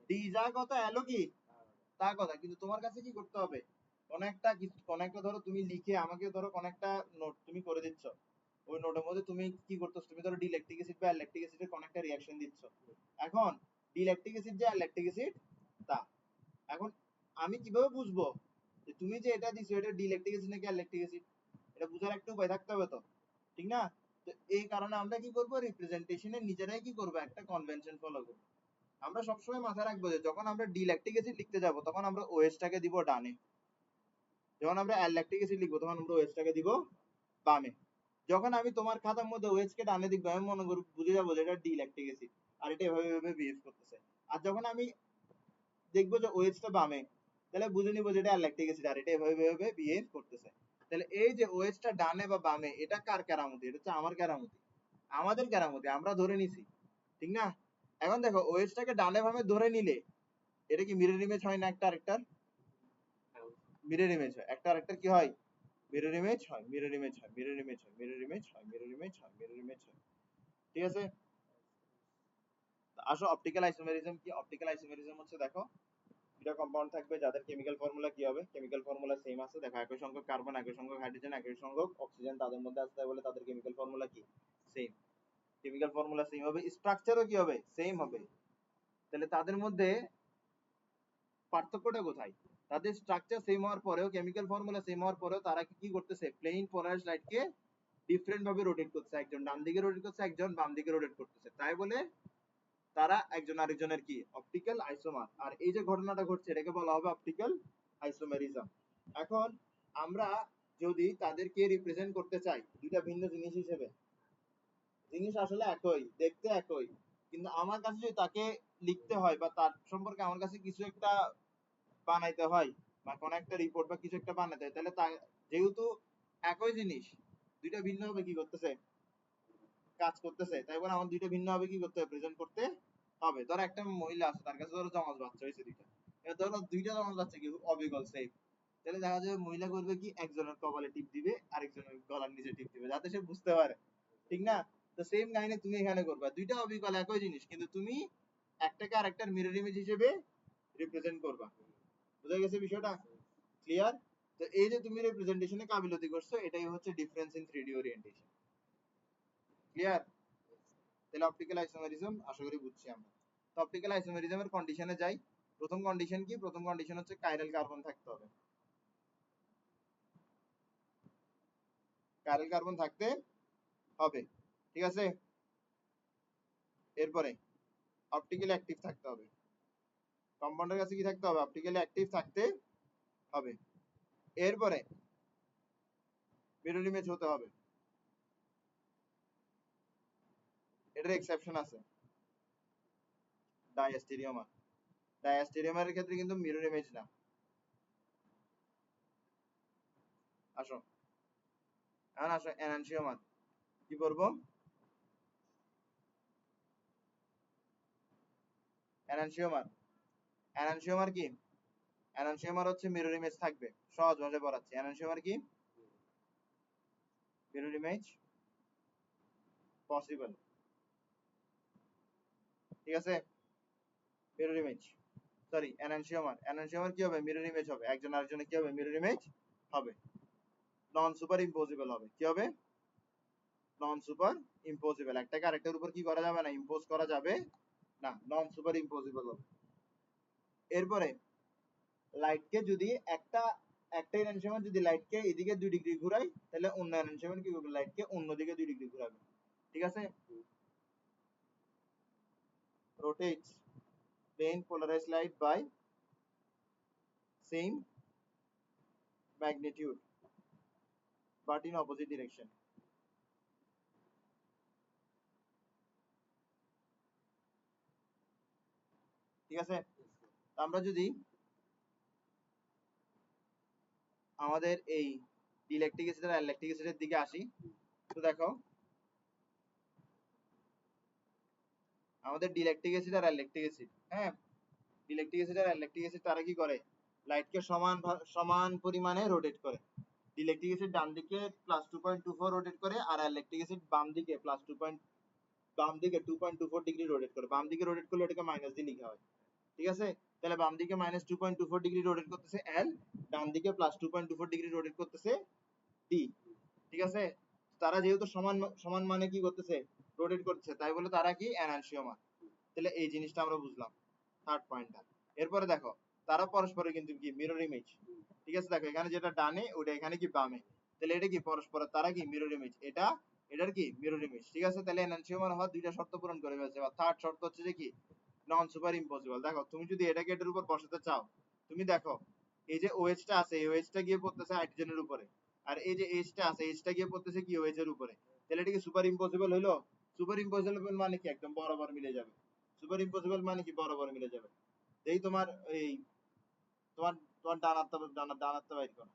ডি যা কথা এলো কি তা কথা, কিন্তু তোমার কাছে কি করতে হবে, কোন একটা ধরো তুমি লিখে আমাকে ধরো কোন একটা নোট তুমি করে দিচ্ছ, ওই নোটের মধ্যে তুমি কি করতেছো, তুমি ধরো ডি ল্যাকটিক অ্যাসিড বা ল্যাকটিক অ্যাসিডের কোন একটা রিঅ্যাকশন দিচ্ছ। এখন ডি ল্যাকটিক অ্যাসিড যে ল্যাকটিক অ্যাসিড তা, এখন আমি কিভাবে বুঝবো যে তুমি যে এটা দিছো এটা ডি ল্যাকটিক অ্যাসিড নাকি ল্যাকটিক অ্যাসিড? এটা বুঝার একটা উপায় থাকতে হবে তো, ঠিক না? তো এই কারণে আমরা কি করব, রিপ্রেজেন্টেশনে নিজেরাই কি করব, একটা কনভেনশন ফলো করব। আমরা সবসময় মাথায় রাখবো যে যখন আমরা ডি ল্যাকটিক অ্যাসিড লিখতে যাব তখন আমরা ওএইচ টাকে দিব ডানে, যখন আমরা অ্যাল ল্যাকটিক অ্যাসিড লিখবো তখন আমরা ওএইচ টাকে দিব বামে। যখন আমি তোমার খাতার মধ্যে ওএইচ কে ডানে দিক আমি মনে করি বুঝে যাবো যে এটা ডি ল্যাকটিক অ্যাসিড আর এটা এভাবে এভাবে বিহেভ করতেছে। আর যখন আমি দেখবো যে ওএইচ টা বামে, তাহলে বুঝে নিব যে এটা অ্যাল ল্যাকটিক অ্যাসিড আর এটা এভাবে এভাবে বিহেভ করতেছে। তাহলে এই যে ওএইচ টা ডানে বা বামে এটা কার কেরামতি? এটা হচ্ছে আমার কেরামতি, আমাদের কেরামতি, আমরা ধরে নিছি, ঠিক না? এখন দেখো ওএইচ টাকে ডানে বামে ধরে নিলে এটা কি মিরর ইমেজ হয় না একটা আরেকটার? মিরর ইমেজ হয়, একটা আরেকটার কি হয়? মিরর ইমেজ হয়, মিরর ইমেজ হয়, মিরর ইমেজ হয়, মিরর ইমেজ হয়, মিরর ইমেজ হয়, মিরর ইমেজ হয়, ঠিক আছে? আসো অপটিক্যাল আইসোমেরিজম কি? অপটিক্যাল আইসোমেরিজম হচ্ছে দেখো দুটা কম্পাউন্ড থাকবে যাদের কেমিক্যাল ফর্মুলা কি হবে, কেমিক্যাল ফর্মুলা সেম আছে, দেখো একই সংখ্যক কার্বন, একই সংখ্যক হাইড্রোজেন, একই সংখ্যক অক্সিজেন তাদের মধ্যে আছে, তাই বলে তাদের কেমিক্যাল ফর্মুলা কি? সেম। কেমিক্যাল ফর্মুলা সেম হবে, স্ট্রাকচারও কি হবে? সেম হবে। তাহলে তাদের মধ্যে পার্থক্যটা কোথায়? তাদের স্ট্রাকচার সেম হওয়ার পরেও, কেমিক্যাল ফর্মুলা সেম হওয়ার পরেও তারা কি করতেছে, প্লেন পোলারাইজড লাইটকে ডিফারেন্ট ভাবে রোটেট করছে, একজন ডান দিকে রোটেট করছে, একজন বাম দিকে রোটেট করতেছে, তাই বলে তারা একজন আরেকজনের কি অপটিক্যাল আইসোমার। আর এই যে ঘটনাটা ঘটছে এটাকে বলা হবে অপটিক্যাল আইসোমেরিজম। এখন আমরা যদি তাদেরকে রিপ্রেজেন্ট করতে চাই দুইটা ভিন্ন জিনিস হিসেবে, জিনিস আসলে একই, দেখতে একই, কিন্তু আমার কাছে যদি তাকে লিখতে হয় বা তার সম্পর্কে আমার কাছে কিছু একটা বানাইতে হয় বা কোন একটা রিপোর্ট বা কিছু একটা বানাইতে হয়, তাহলে যেহেতু একই জিনিস দুইটা ভিন্ন হবে কি করতেছে, কাজ করতেছে, তাই বলে আমার দুইটা ভিন্ন হবে কি করতে হবে, প্রেজেন্ট করতে হবে। ধরো একটা মহিলা আছে তার কাছে ধরো জমজ বাচ্চা হয়েছে দুইটা, এবার ধরো দুইটা জমজ বাচ্চা কি অবিকল সেম, তাহলে দেখা যাবে মহিলা করবে কি একজনের কপালে টিপ দিবে আরেকজনের গলার নিচে টিপ দিবে যাতে সে বুঝতে পারে, ঠিক না? তো সেম কাহিনী তুমি এখানে করবা, দুইটা অবিকল একই জিনিস কিন্তু তুমি একটাকে আরেকটার মিরর ইমেজ হিসেবে রিপ্রেজেন্ট করবা। বুঝা গেছে বিষয়টা? ক্লিয়ার? তো এই যে তুমি রিপ্রেজেন্টেশনে কাবিলতি করছো এটাই হচ্ছে difference in 3D orientation. Clear? তাহলে অপটিক্যাল আইসোমেরিজম আশা করি বুঝছি আমরা। তো অপটিক্যাল আইসোমেরিজমের কন্ডিশনে যাই। প্রথম কন্ডিশন কি? প্রথম কন্ডিশন হচ্ছে কাইরাল কার্বন থাকতে হবে, কাইরাল কার্বন থাকতে হবে, ঠিক আছে? এরপরে অপটিক্যালি অ্যাক্টিভ থাকতে হবে, কম্পাউন্ডের কাছে কি থাকতে হবে? অপটিক্যালি অ্যাক্টিভ থাকতে হবে। এরপরে মিরর ইমেজ হতে হবে, এটার এক্সেপশন আছে, ডায়াস্টেরিওমার। ডায়াস্টেরিওমারের ক্ষেত্রে কিন্তু মিরর ইমেজ না। আসো এখন আসো এনানসিওমার, কি করবো? এনানসিওমার, এনানসিওমার কি? এনানসিওমার হচ্ছে মিরর ইমেজ থাকবে, সহজ ভাষায় পড়াচ্ছি। এনানসিওমার কি? মিরর ইমেজ পসিবল, ঠিক আছে? Mirror image, sorry enantiomer, enantiomer কি হবে? মিরর ইমেজ হবে, একজন আরেকজনের কি হবে? মিরর ইমেজ হবে। নন সুপার ইম্পসিবল হবে, কি হবে? নন সুপার ইম্পসিবল, একটাকে আরেকটার উপর কি করা যাবে না, ইম্পোজ করা যাবে না, নন সুপার ইম্পসিবল হবে। এরপরে লাইটকে যদি একটা একটা এনানসিওমার যদি লাইটকে এদিকে 2 ডিগ্রি ঘুরাই তাহলে অন্য এনানসিওমার কি করবে? লাইটকে অন্যদিকে 2 ডিগ্রি ঘুরাবে, ঠিক আছে? Rotates plane polarized light by same magnitude but in opposite direction. ঠিক আছে? আমরা যদি আমাদের এই ইলেকট্রিক অ্যাসিড আর ল্যাকটিক অ্যাসিডের দিকে আসি। তো দেখো আমাদের ডিল্যাকটিক অ্যাসিড আর ল্যাকটিক অ্যাসিড, হ্যাঁ, ডিল্যাকটিক অ্যাসিড আর ল্যাকটিক অ্যাসিড তারা কি করে, লাইটকে সমান পরিমাণে রোটেট করে। ডিল্যাকটিক অ্যাসিড ডান দিকে +2.24 রোটেট করে, আর ল্যাকটিক অ্যাসিড বাম দিকে বাম দিকে 2.24 ডিগ্রি রোটেট করে। বাম দিকে রোটেট করলে এটাকে মাইনাস দিয়ে লিখা হয়, ঠিক আছে? তাহলে বাম দিকে -2.24 ডিগ্রি রোটেট করতেছে এল, ডান দিকে +2.24 ডিগ্রি রোটেট করতেছে ডি, ঠিক আছে? তারা যেহেতু সমান সমান মানে কি করতেছে, রোটেট করতেছে, তাই বলে তারা কি এনানসিওমার। তাহলে এই জিনিসটা আমরা বুঝলাম, থার্ড পয়েন্টটা। এরপরে দেখো তারা পরস্পরের কিন্তু কি মিরর ইমেজ, ঠিক আছে? দেখো এখানে যেটা ডানে ওটা এখানে কি বামে, তাহলে এটা কি পরস্পর, তারা কি মিরর ইমেজ, এটা এটার কি মিরর ইমেজ, ঠিক আছে? তাহলে এনানসিওমার হওয়ার দুইটা শর্ত পূরণ করে ফেলছে। বা থার্ড শর্ত হচ্ছে যে কি, নন সুপার ইম্পসিবল। দেখো তুমি যদি এটাকে এটার উপর বসাতে চাও, তুমি দেখো এই যে OH টা আছে, এই OH টা গিয়ে পড়তেছে হাইড্রোজেনের উপরে, আর এই যে H টা আছে, H টা গিয়ে পড়তেছে কি OH এর উপরে। তাহলে এটা কি সুপার ইম্পসিবল হইলো? সুপার ইম্পসিবল মানে কি একদম বরাবর মিলে যাবে। সুপার ইম্পসিবল মানে কি বরাবর মিলে যাবে। এই তোমার এই তোমার তোমার ডান হাতটা বাইর করো,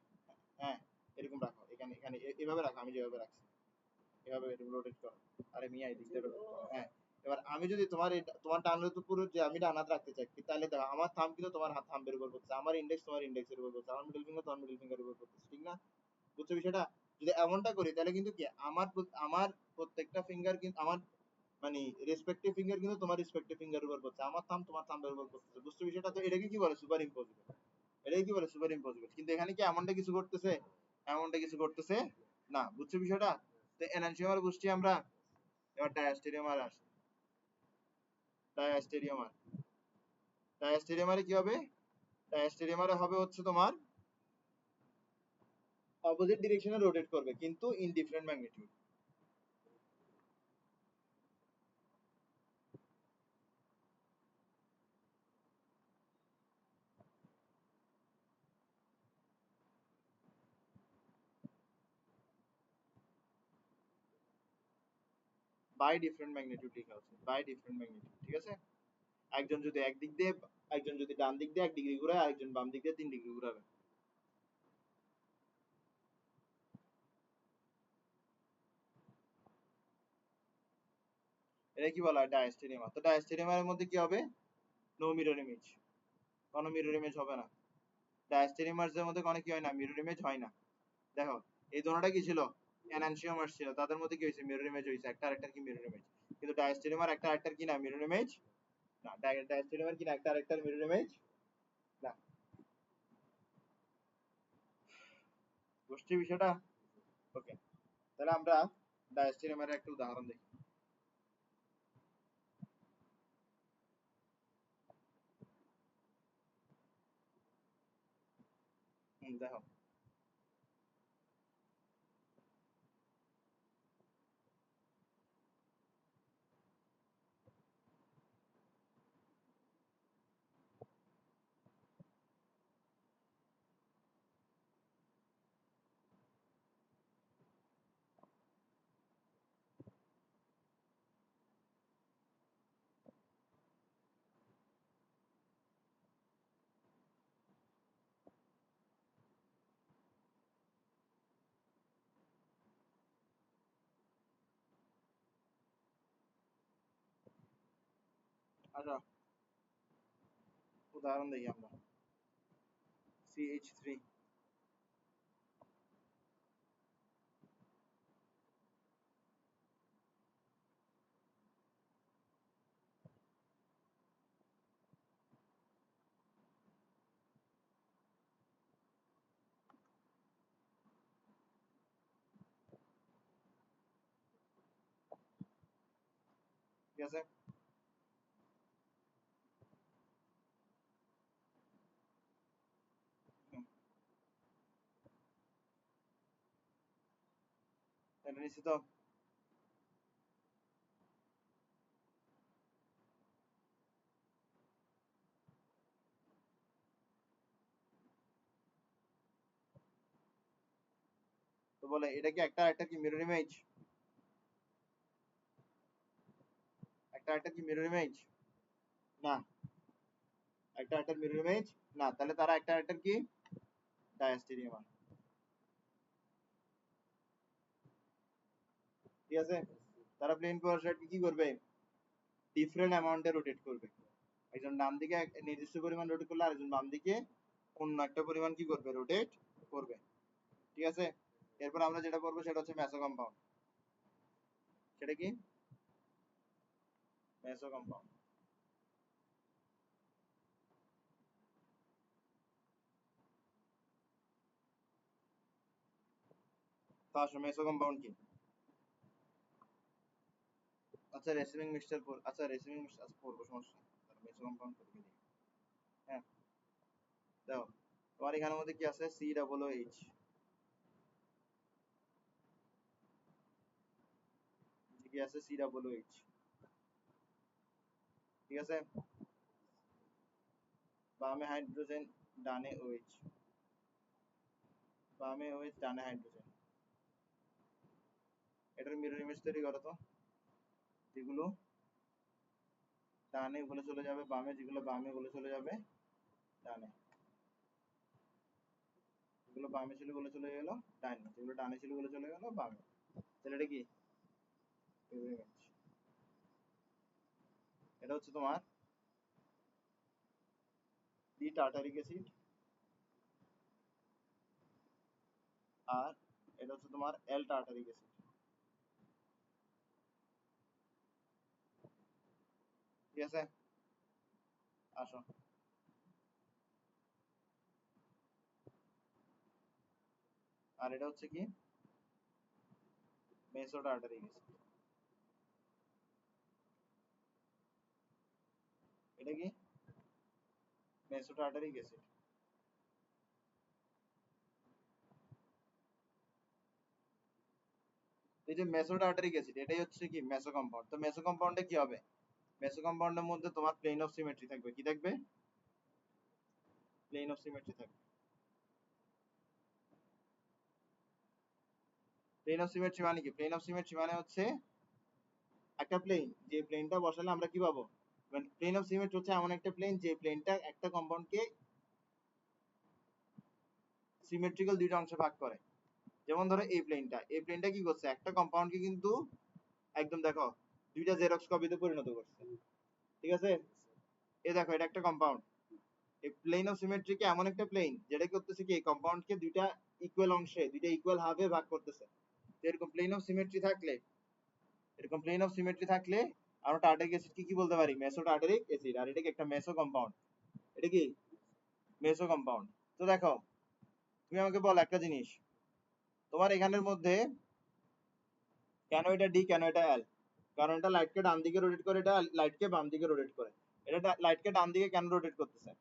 হ্যাঁ, এরকম রাখো, এখানে এখানে এভাবে রাখো, আমি যেভাবে রাখছি এভাবে রোটেট করো। আরে মিয়া এই দিকটা rotate করো, হ্যাঁ। এবার আমি যদি তোমার ডান হাতের উপর যে আমি ডান হাত রাখতে চাই, তাহলে দেখো আমার থাম্ব কিন্তু তোমার থাম্বের উপর পড়ছে, আমার ইন্ডেক্স তোমার ইন্ডেক্সের উপর পড়ছে, আমার মিডল ফিঙ্গার তোমার মিডল ফিঙ্গারের উপর পড়ছে, ঠিক না? বুঝছো বিষয়টা? যদি এমনটা করি তাহলে কিন্তু কি আমার প্রত্যেকটা ফিঙ্গার কিন্তু আমার মানে রেসপেক্টিভ ফিঙ্গার কিন্তু তোমার রেসপেক্টিভ ফিঙ্গারের উপর পড়ছে, আমার থাম্ব তোমার থাম্বের উপর পড়ছে। বুঝছো বিষয়টা? তো এটাকে কি বলে, সুপার ইম্পসিবল। এটাকে কি বলে, সুপার ইম্পসিবল। কিন্তু এখানে কি এমনটা কিছু করতেছে, এমনটা কিছু করতেছে না। বুঝছো বিষয়টা? তো এনানসিওমার বুঝছি আমরা। এবার ডায়াস্টেরিওমার আসে। ডায়াস্টেরিওমার, ডায়াস্টেরিওমারে কি হবে, ডায়াস্টেরিওমারে হবে হচ্ছে তোমার অপোজিট ডিরেকশনে রোটেট করবে কিন্তু in different magnitude. By different magnitude লেখা আছে, বাই ডিফারেন্ট ম্যাগনিটিউড, ঠিক আছে? একজন যদি একদিক দিয়ে, একজন যদি ডান দিক দিয়ে 1 ডিগ্রি ঘুরায়, আরেকজন বাম দিক দিয়ে 3 ডিগ্রি ঘুরাবে। এটা কি বলা হয়, ডায়াস্টেরিওমার। তো ডায়াস্টেরিওমারের মধ্যে কি হবে, নো মিরর ইমেজ, কোনো মিরর ইমেজ হবে না। ডায়াস্টেরিওমার্সের মধ্যে কোনো কি হয় না, মিরর ইমেজ হয় না। দেখো এই দোনোটা কি ছিল, এনানসিওমার্স ছিল, তাদের মধ্যে কি হয়েছে, মিরর ইমেজ হয়েছে, একটা আরেকটার কি মিরর ইমেজ। কিন্তু ডায়াস্টেরিওমার একটা আরেকটার কি না, মিরর ইমেজ না। ডায়াস্টেরিওমার কি না একটা আরেকটার মিরর ইমেজ না। বুঝছি বিষয়টা? ওকে, তাহলে আমরা ডায়াস্টেরিওমারের একটা উদাহরণ দেখি। দেখো আচ্ছা, উদাহরণ দেখি আমরা। CH3, ঠিক আছে? হুম, এটা নিশ্চিত তো? তো বলে এটা কি একটা আরেকটা কি মিরর ইমেজ, একটা আরেকটা কি মিরর ইমেজ না, একটা আরেকটার মিরর ইমেজ না। তাহলে তারা একটা আরেকটার কি, ডায়াস্টেরিওমার। ঠিক আছে, তারা প্লেন কোঅর্ডিনেটকে কি করবে, ডিফারেন্ট অ্যামাউন্টে রোটেট করবে। একজন ডান দিকে নির্দিষ্ট পরিমাণ রোটেট করলে আরেকজন বাম দিকে অন্য একটা পরিমাণ কি করবে, রোটেট করবে। ঠিক আছে, এরপর আমরা যেটা করবো সেটা হচ্ছে মেসো কম্পাউন্ড। সেটা কি, মেসো কম্পাউন্ড। তো আসো মেসো কম্পাউন্ড কি। আচ্ছা রেসিভিং মিক্সচার পর, আচ্ছা রেসিভিং মিক্সচার আচ্ছা পড়বো, সমস্যা নেই, মেসো কম্পাউন্ড করে দিই। হ্যাঁ দেখো, তোমার এখানের মধ্যে কি আছে, সি ডাবল ও এইচ, কি আছে, সি ডাবল ও এইচ। ঠিক আছে, বামে হাইড্রোজেন, ডানে ওএইচ, বামে ওএইচ, ডানে হাইড্রোজেন। এটার মিরর ইমেজ তৈরি করো তো, যেগুলো ডানে ওগুলো চলে যাবে বামে, যেগুলো বামে ওগুলো চলে যাবে ডানে, যেগুলো বামে ছিল ওগুলো চলে গেল ডানে, যেগুলো ডানে ছিল ওগুলো চলে গেল বামে। তাহলে এটা কি, mirror image। এটা হচ্ছে তোমার ডি টার্টারিক অ্যাসিড, আর এটা হচ্ছে তোমার এল টার্টারিক অ্যাসিড। ঠিক আছে, আসো, আর এটা হচ্ছে কি, মেসো টার্টারিক অ্যাসিড। এটা কি, মেসো টার্টারিক অ্যাসিড। এই যে মেসো টার্টারিক অ্যাসিড, এটাই হচ্ছে কি মেসো কম্পাউন্ড। তো মেসো কম্পাউন্ডে কি হবে, মেসো কম্পাউন্ডের মধ্যে তোমার প্লেন অফ সিমেট্রি থাকবে। কি থাকবে, প্লেন অফ সিমেট্রি থাকবে। প্লেন অফ সিমেট্রি মানে কি, প্লেন অফ সিমেট্রি মানে হচ্ছে একটা প্লেন, যে প্লেনটা বসালে আমরা কি পাবো, মানে প্লেন অফ সিমেট্রি হচ্ছে এমন একটা প্লেন যে প্লেনটা একটা কম্পাউন্ডকে সিমেট্রিক্যাল দুইটা অংশে ভাগ করে। যেমন ধরো এই প্লেনটা, এই প্লেনটা কি করছে, একটা কম্পাউন্ডকে কিন্তু একদম দেখো দুইটা জেরক্স কপিতে পরিণত করছে। ঠিক আছে, এই দেখো এটা একটা কম্পাউন্ড, এই প্লেন অফ সিমেট্রিকে এমন একটা প্লেন যেটা করতেছে কি, এই কম্পাউন্ডকে দুইটা ইকুয়াল অংশে, দুইটা ইকুয়াল হাফে ভাগ করতেছে। তো এরকম প্লেন অফ সিমেট্রি থাকলে, এরকম প্লেন অফ সিমেট্রি থাকলে আমরা টার্টারিক অ্যাসিডকে কি বলতে পারি, মেসো টার্টারিক অ্যাসিড। আর এটা কি একটা মেসো কম্পাউন্ড, এটা কি মেসো কম্পাউন্ড। তো দেখো, তুমি আমাকে বল একটা জিনিস, তোমার এখানের মধ্যে কেন এটা ডি, কেন এটা এল, কারণ এটা লাইটকে ডান দিকে রোটেট করে, এটা লাইটকে বাম দিকে রোটেট করে। এটা লাইটকে ডান দিকে কেন রোটেট করতেছে,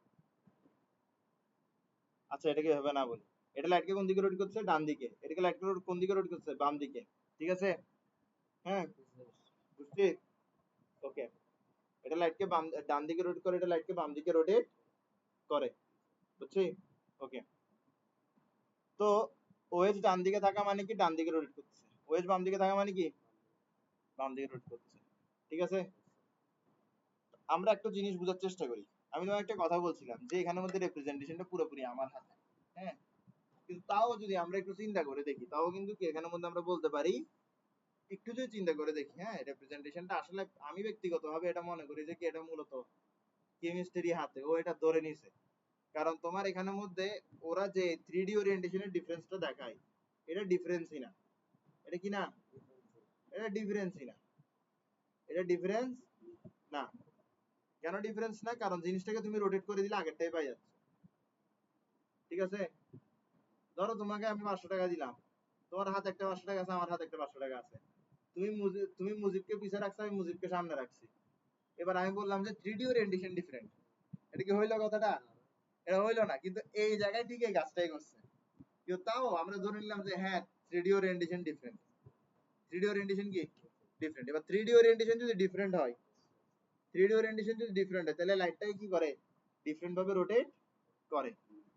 আচ্ছা এটাকে হবে না বলি, এটা লাইটকে কোন দিকে রোটেট করতেছে, ডান দিকে, এটাকে লাইটকে কোন দিকে রোটেট করতেছে, বাম দিকে। ঠিক আছে, হ্যাঁ বুঝছি, ওকে। এটা লাইটকে বাম ডান দিকে রোটেট করে, এটা লাইটকে বাম দিকে রোটেট করে, বুঝছি, ওকে। তো ওএইচ ডান দিকে থাকা মানে কি, ডান দিকে রোটেট করতেছে, ওএইচ বাম দিকে থাকা মানে কি, বাম দিকে রোটেট করতেছে। ঠিক আছে, আমরা একটা জিনিস বোঝার চেষ্টা করি। আমি তোমাকে একটা কথা বলছিলাম যে এখানের মধ্যে রিপ্রেজেন্টেশনটা পুরোপুরি আমার হাতে, হ্যাঁ, কিন্তু তাও যদি আমরা একটু চিন্তা করে দেখি, তাও কিন্তু কি এখানের মধ্যে আমরা বলতে পারি, একটু যদি চিন্তা করে দেখি, হ্যাঁ রিপ্রেজেন্টেশনটা আসলে আমি ব্যক্তিগতভাবে এটা মনে করি যে কি এটা মূলত কেমিস্ট্রি হাতে, ও এটা ধরে নিছে। কারণ তোমার এখানের মধ্যে ওরা যে 3D ওরিয়েন্টেশনের ডিফারেন্সটা দেখায়, এটা ডিফারেন্সই না, এটা কি না, এটা ডিফারেন্সই না, এটা ডিফারেন্স না। কেন ডিফারেন্স না, কারণ জিনিসটাকে তুমি রোটেট করে দিলে আগেরটাই পাই যাচ্ছে। ঠিক আছে, ধরো তোমাকে আমি 500 টাকা দিলাম, তোমার হাতে একটা 500 টাকা আছে, আমার হাতে একটা 500 টাকা আছে। তুমি মুজিবকে পিছে রাখছো, আমি মুজিবকে সামনে রাখছি। এবার আমি বললাম যে 3D ওরিয়েন্টেশন ডিফারেন্ট, এটা কি হইলো কথাটা, এটা হইলো না, কিন্তু এই জায়গায় ঠিক এই কাজটাই করছে। কিন্তু তাও আমরা ধরে নিলাম যে হ্যাঁ 3D orientation different, 3D orientation কি ডিফারেন্ট। এবার 3D ওরিয়েন্টেশন যদি ডিফারেন্ট হয়, 3D ওরিয়েন্টেশন যদি ডিফারেন্ট হয়, তাহলে লাইটটাকে কি করে, ডিফারেন্ট ভাবে রোটেট করে।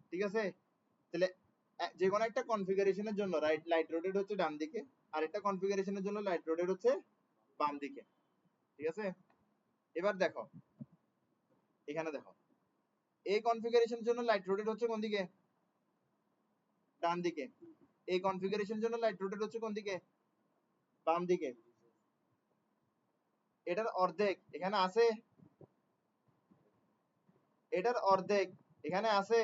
ঠিক আছে, তাহলে যে কোনো একটা কনফিগারেশনের জন্য লাইট রোটেট হচ্ছে ডান দিকে, আর একটা কনফিগারেশনের জন্য লাইট রোটেট হচ্ছে বাম দিকে। ঠিক আছে, এবার দেখো, এখানে দেখো, এই কনফিগারেশনের জন্য লাইট রোটেট হচ্ছে কোন দিকে, ডান দিকে। এই কনফিগারেশনের জন্য লাইট রোটেট হচ্ছে কোন দিকে, বাম দিকে। এটার অর্ধেক এখানে আছে, এটার অর্ধেক এখানে আছে।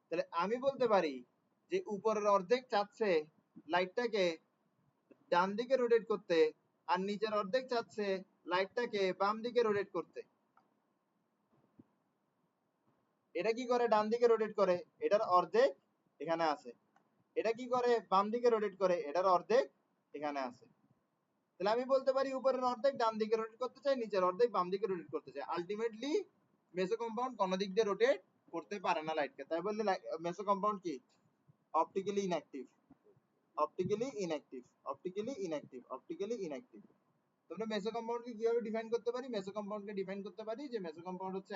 তাহলে আমি বলতে পারি যে উপরের অর্ধেক চাচ্ছে লাইটটাকে ডান দিকে রোটেট করতে, আর নিচের অর্ধেক চাচ্ছে লাইটটাকে বাম দিকে রোটেট করতে। এটা কি করে ডান দিকে রোটেট করে, এটার অর্ধেক এখানে আছে। এটা কি করে বাম দিকে রোটেট করে, এটার অর্ধেক এখানে আছে। তাহলে আমি বলতে পারি উপরের অর্ধেক ডান দিকে রোটেট করতে চাই, নিচের অর্ধেক বাম দিকে রোটেট করতে চাই। আলটিমেটলি মেসো কম্পাউন্ড কোন দিক দিয়ে রোটেট করতে পারে না লাইটকে, তাই বললে মেসো কম্পাউন্ড কি optically inactive. Optically inactive, optically inactive, optically inactive. তোমরা মেসো কম্পাউন্ডকে কিভাবে ডিফাইন করতে পারি? মেসো কম্পাউন্ডকে ডিফাইন করতে পারি যে মেসো কম্পাউন্ড হচ্ছে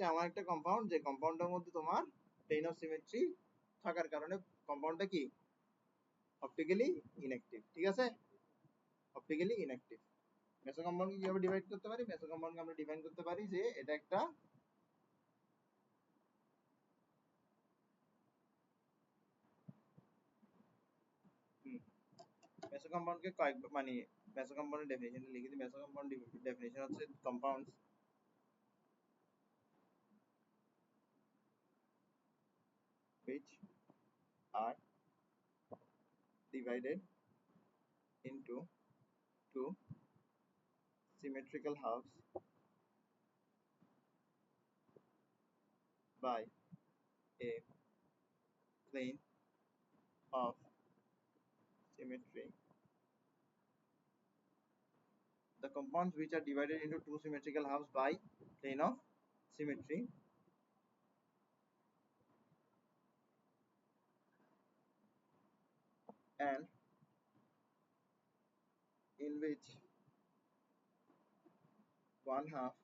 এমন একটা কম্পাউন্ড যে কম্পাউন্ডের মধ্যে তোমার প্লেন অফ সিমেট্রি থাকার কারণে কম্পাউন্ডটা কি অপটিক্যালি ইনঅ্যাক্টিভ। ঠিক আছে, অপটিক্যালি ইনঅ্যাক্টিভ। মেসো কম্পাউন্ডকে কিভাবে ডিভাইড করতে পারি? মেসো কম্পাউন্ডকে আমরা ডিফাইন করতে পারি যে এটা একটা মেসো কম্পাউন্ডকে কয়েক মানে মেসো কম্পাউন্ডের ডেফিনিশনটা লিখে দিই। মেসো কম্পাউন্ড ডেফিনিশন হচ্ছে compounds which are divided into two symmetrical halves by a plane of symmetry. The compounds which are divided into two symmetrical halves by plane of symmetry and in which one half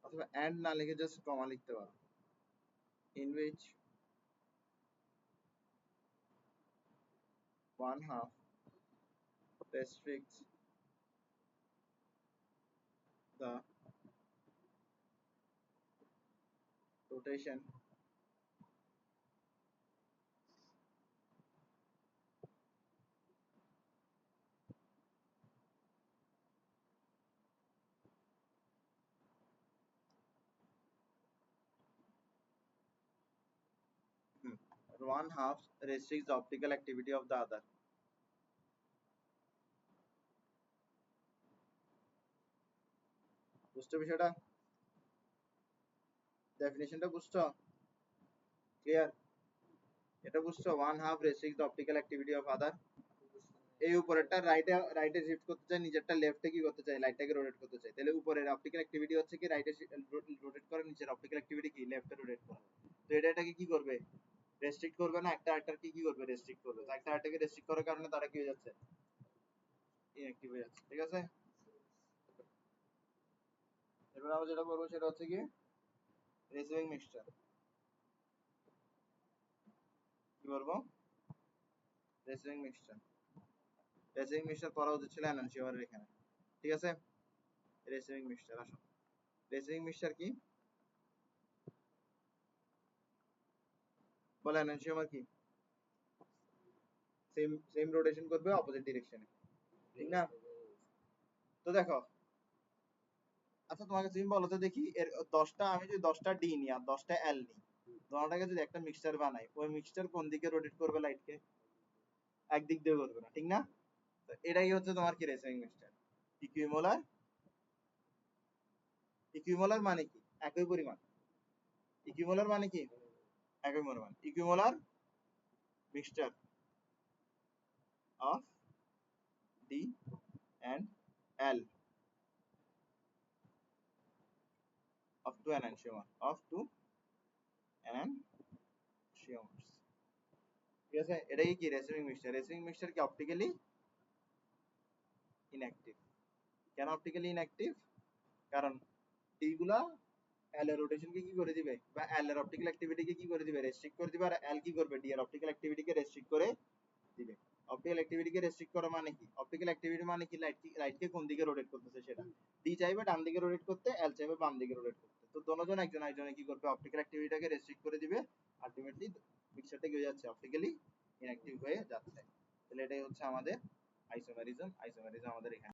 অথবা and না লিখে just কমা লিখতে পারো, in which one half restricts the rotation one half restricts the optical activity of the other. বুঝছো বিষয়টা? ডেফিনিশনটা বুঝছো? Clear? এটা বুঝছো? One half restricts the optical activity of other. এই উপরেরটা রাইটে শিফট করতে চাই, নিচেরটা লেফটে কি করতে চাই, লাইটটাকে রোটেট করতে চাই। তাহলে উপরের অপটিক্যাল অ্যাক্টিভিটি হচ্ছে কি রাইটে রোটেট করে, নিচের অপটিক্যাল অ্যাক্টিভিটি কি লেফটে রোটেট করে। তো এটাকে কি করবে? রেস্ট্রিক্ট করবে না, একটা আরেকটাকে কি করবে? রেস্ট্রিক্ট করবে। তো একটা আরেকটাকে রেস্ট্রিক্ট করার কারণে তারা কি হয়ে যাচ্ছে? ইনঅ্যাক্টিভ হয়ে যাচ্ছে। ঠিক আছে, এবার আমরা যেটা করবো সেটা হচ্ছে কি রিসিভিং মিক্সচার। কি করবো? Receiving mixture. রিসিভিং মিক্সচার করা উচিত ছিল এনানসিওমারের এখানে। ঠিক আছে, রিসিভিং মিক্সচার আসো। রিসিভিং মিক্সচার কি বলে? এনানসিওমার কি সেম সেম রোটেশন করবে অপোজিট ডিরেকশনে, ঠিক না? তো দেখো, আচ্ছা তোমাকে তুমি বলো তো দেখি, এর 10টা আমি যদি 10টা ডি নিই আর 10টা এল নিই, তোমাটাকে যদি একটা মিক্সচার বানাই, ওই মিক্সচার কোন দিকে রোটেট করবে লাইটকে? একদিক দিয়ে করবে না, ঠিক না? তো এটাই হচ্ছে তোমার কি রিসিভিং মিক্সচার। ইকুইমোলার, ইকুইমোলার মানে কি? একই পরিমাণ। ইকুইমোলার মানে কি? একই পরিমাণ। ইকুইমোলার mixture of D and L of two enantiomers, of two enantiomers. ঠিক আছে, এটাই কি রিসিভিং মিক্সচার। রিসিভিং মিক্সচার কি অপটিক্যালি ইনঅ্যাক্টিভ। কেন অপটিক্যালি ইনঅ্যাক্টিভ? কারণ ডি গুলা এল এর রোটেশনকে কি করে দিবে, বা এল এর অপটিক্যাল অ্যাক্টিভিটিকে কি করে দিবে? রেস্ট্রিক্ট করে দিবে। আর এল কি করবে? ডি এর অপটিক্যাল অ্যাক্টিভিটিকে রেস্ট্রিক্ট করে দিবে। অপটিক্যাল অ্যাক্টিভিটিকে রেস্ট্রিক্ট করা মানে কি? অপটিক্যাল অ্যাক্টিভিটি মানে কি লাইটকে কোন দিকে রোটেট করতেছে সেটা। ডি চাইবে ডান দিকে রোটেট করতে, এল চাইবে বাম দিকে রোটেট করতে। তো দোনোজন একজন একজনে কি করবে? অপটিক্যাল অ্যাক্টিভিটিটাকে রেস্ট্রিক্ট করে দিবে। আলটিমেটলি মিক্সচারটা কি হয়ে যাচ্ছে? অপটিক্যালি ইনঅ্যাক্টিভ হয়ে যাচ্ছে। তাহলে এটাই হচ্ছে আমাদের আইসোমেরিজম আমাদের এখানে